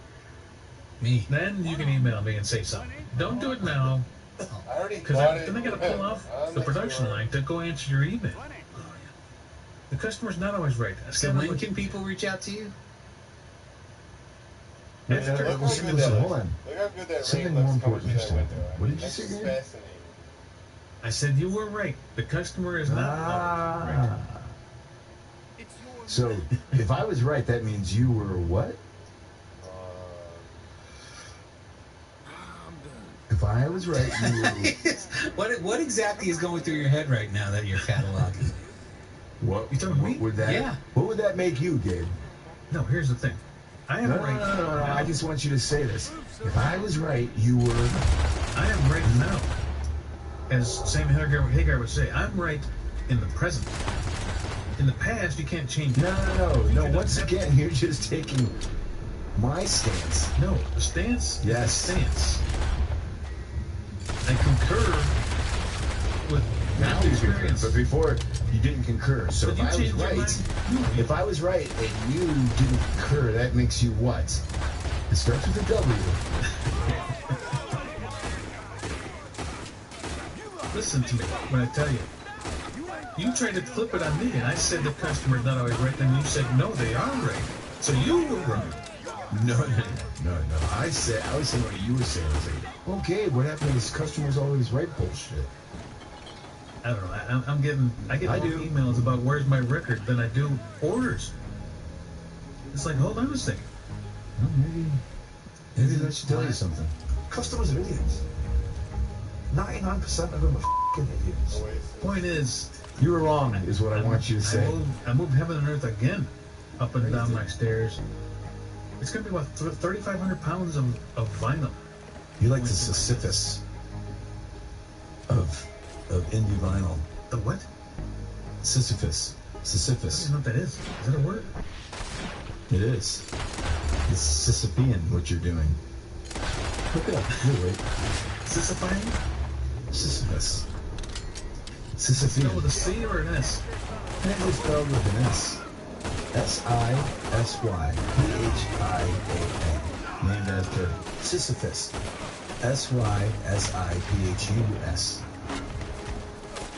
then you can email me and say something. Don't do it now, I already because bought it. then I got to pull off the production line to go answer your email. The customer's not always right. So when can people reach out to you? Look how good Listen, that hold on. Look how good that Something ring more looks coming important through just that happened. window. What did you That's say just again? fascinating. I said you were right. The customer is not always right. So, if I was right, that means you were what? If I was right, you were... What exactly is going through your head right now that you're cataloging? What, You talking to me? would that, Yeah. What would that make you, Gabe? No, here's the thing. I am No, right. no. I just want you to say this. If I was right, you were... I am right now. As Sam Hagar would say, I'm right in the present. In the past, you can't change it. No. Once again, you're just taking my stance. No, the stance Yes. is the stance. I concur with Now past you concur, experience. but before you didn't concur. So But if you I was changed your right, mind. if I was right and you didn't concur, that makes you what? It starts with a W. Listen to me when I tell you. You tried to flip it on me, and I said the customer's not always right. Then you said, no, they are right. So you were right. No. I was saying what you were saying. I was like, okay, what happened to this customer's always right bullshit? I don't know. I get I more do. emails about where's my record than I do orders. It's like, hold on a second. Well, maybe that should tell you something. Customers are idiots. 99% of them are f***ing idiots. Point is, You were wrong, is what I want you to say. I moved heaven and earth again, up and down my stairs. It's going to be about 3,500 pounds of vinyl. You like the Sisyphus of indie vinyl. The what? Sisyphus. Sisyphus. I don't know what that is. Is that a word? It is. It's Sisyphean, what you're doing. Look it up. You'll wait. Sisyphean? Sisyphus. Spelled with a C or an S? It's spelled with an S. Sisyphia. Named after Sisyphus. Sysiphus.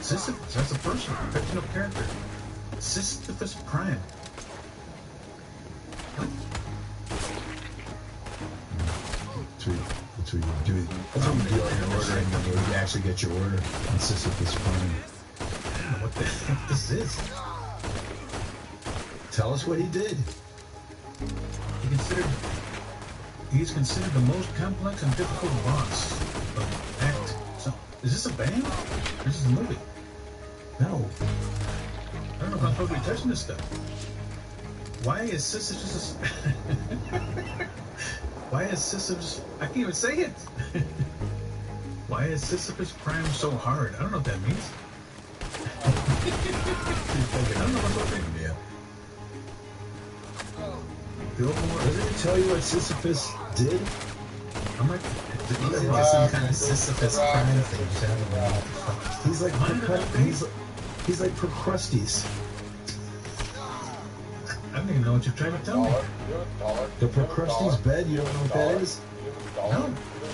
Sisyphus, that's a person, a fictional character. Sisyphus Prime. That's what you do. That's what you do in order, and then you actually get your order on Sisyphus Prime. I don't know what the heck this is. Tell us what he did. He's considered the most complex and difficult boss of Act. So, is this a band? Or is this a movie? No. I don't know if I'm supposed to be touching this stuff. Why is Sisyphus? Why is Sisyphus? I can't even say it. Why is Sisyphus Prime so hard? I don't know what that means. I don't know what's open. Yeah. Doesn't it tell you what Sisyphus did? I'm like, some kind of Sisyphus Prime thing. He's like he's like Procrustes. I don't even know what you're trying to tell me. The Procrustes bed, you don't know what that is? No.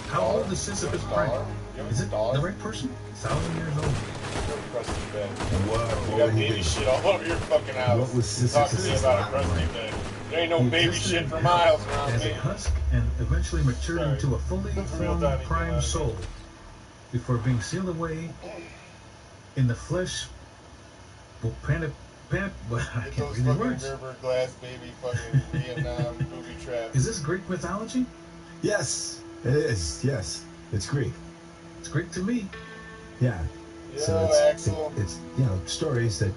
How old is Sisyphus Prime? Is it the right person? 1,000 years old. You got baby shit all over your fucking house. What was Talk to me Sisyphus? about a crusty bed. There ain't no baby shit for miles around as me. a husk and eventually matured into a fully formed prime soul before being sealed away in the flesh. I can't read the words. Gerber glass baby fucking Vietnam booby trap. Is this Greek mythology? Yes, it is. Yes, it's Greek. It's Greek to me. Yeah. So it's stories that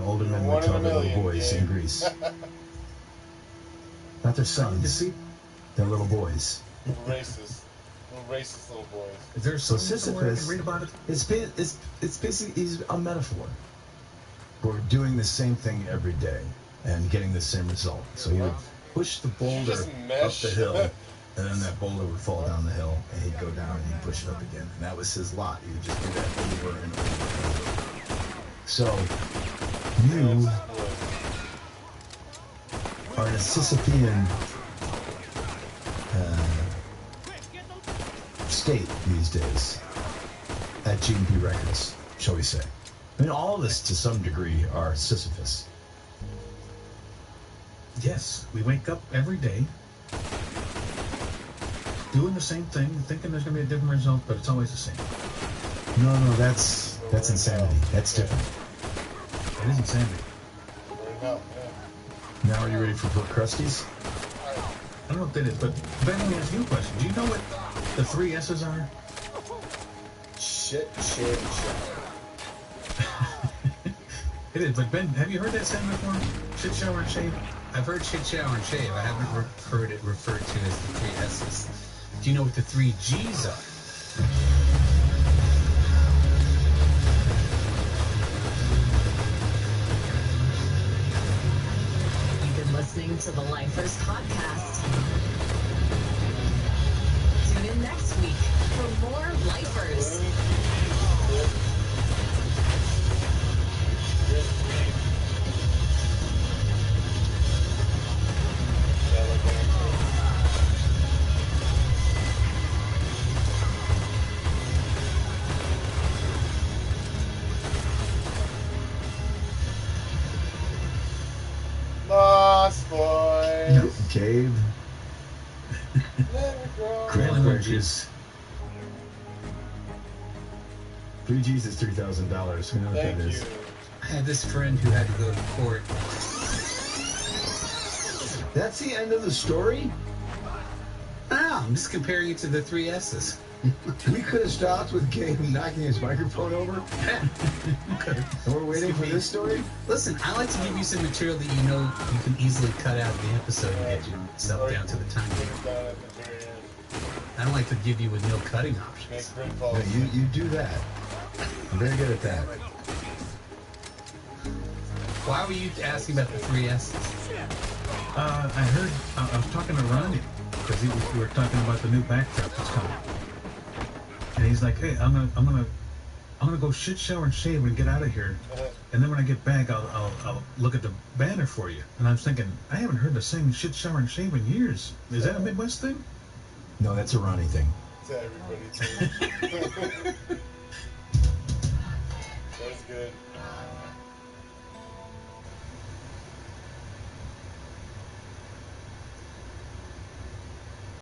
older men would tell their little boys in Greece. Not their sons. Their little boys. Little racist little boys. Is there So somewhere I can Sisyphus, read about it? it's basically he's a metaphor. We're doing the same thing every day and getting the same result. So he would push the boulder up the hill, and then that boulder would fall down the hill, and he'd go down and he'd push it up again. And that was his lot. He would just do that over and over. So you are in a Sisyphean state these days at G&P Records, shall we say. I mean, all of us to some degree are Sisyphus. Yes, we wake up every day doing the same thing, thinking there's going to be a different result, but it's always the same. No, that's insanity. That's different. It is insanity. Now are you ready for Procrustes? I don't know what that is, but Ben, let me ask you a question. Do you know what the 3 S's are? Shit, shit, shit. It is, but Ben, have you heard that saying before? Shit, shower, and shave? I've heard shit, shower, and shave. I haven't heard it referred to as the 3 S's. Do you know what the 3 G's are? You've been listening to the Lifers Podcast. Tune in next week for more Lifers. Lost Boys. Cave. Grand Bridges. 3 G's is $3,000. We know what that is. I had this friend who had to go to court. That's the end of the story? No, I'm just comparing it to the 3 S's. We could have stopped with Gabe knocking his microphone over. And we're waiting for this story? Listen, I like to give you some material that you know you can easily cut out of the episode and get yourself down to the time. I don't like to give you with no cutting options. No, you do that. I'm very good at that. Why were you asking about the 3S? I heard, I was talking to Ronnie, because we were talking about the new backdrop that's coming. And he's like, hey, I'm gonna go shit, shower, and shave and get out of here. And then when I get back, I'll look at the banner for you. And I was thinking, I haven't heard the same shit, shower, and shave in years. Is that a Midwest thing? No, that's a Ronnie thing. It's everybody too. That's good.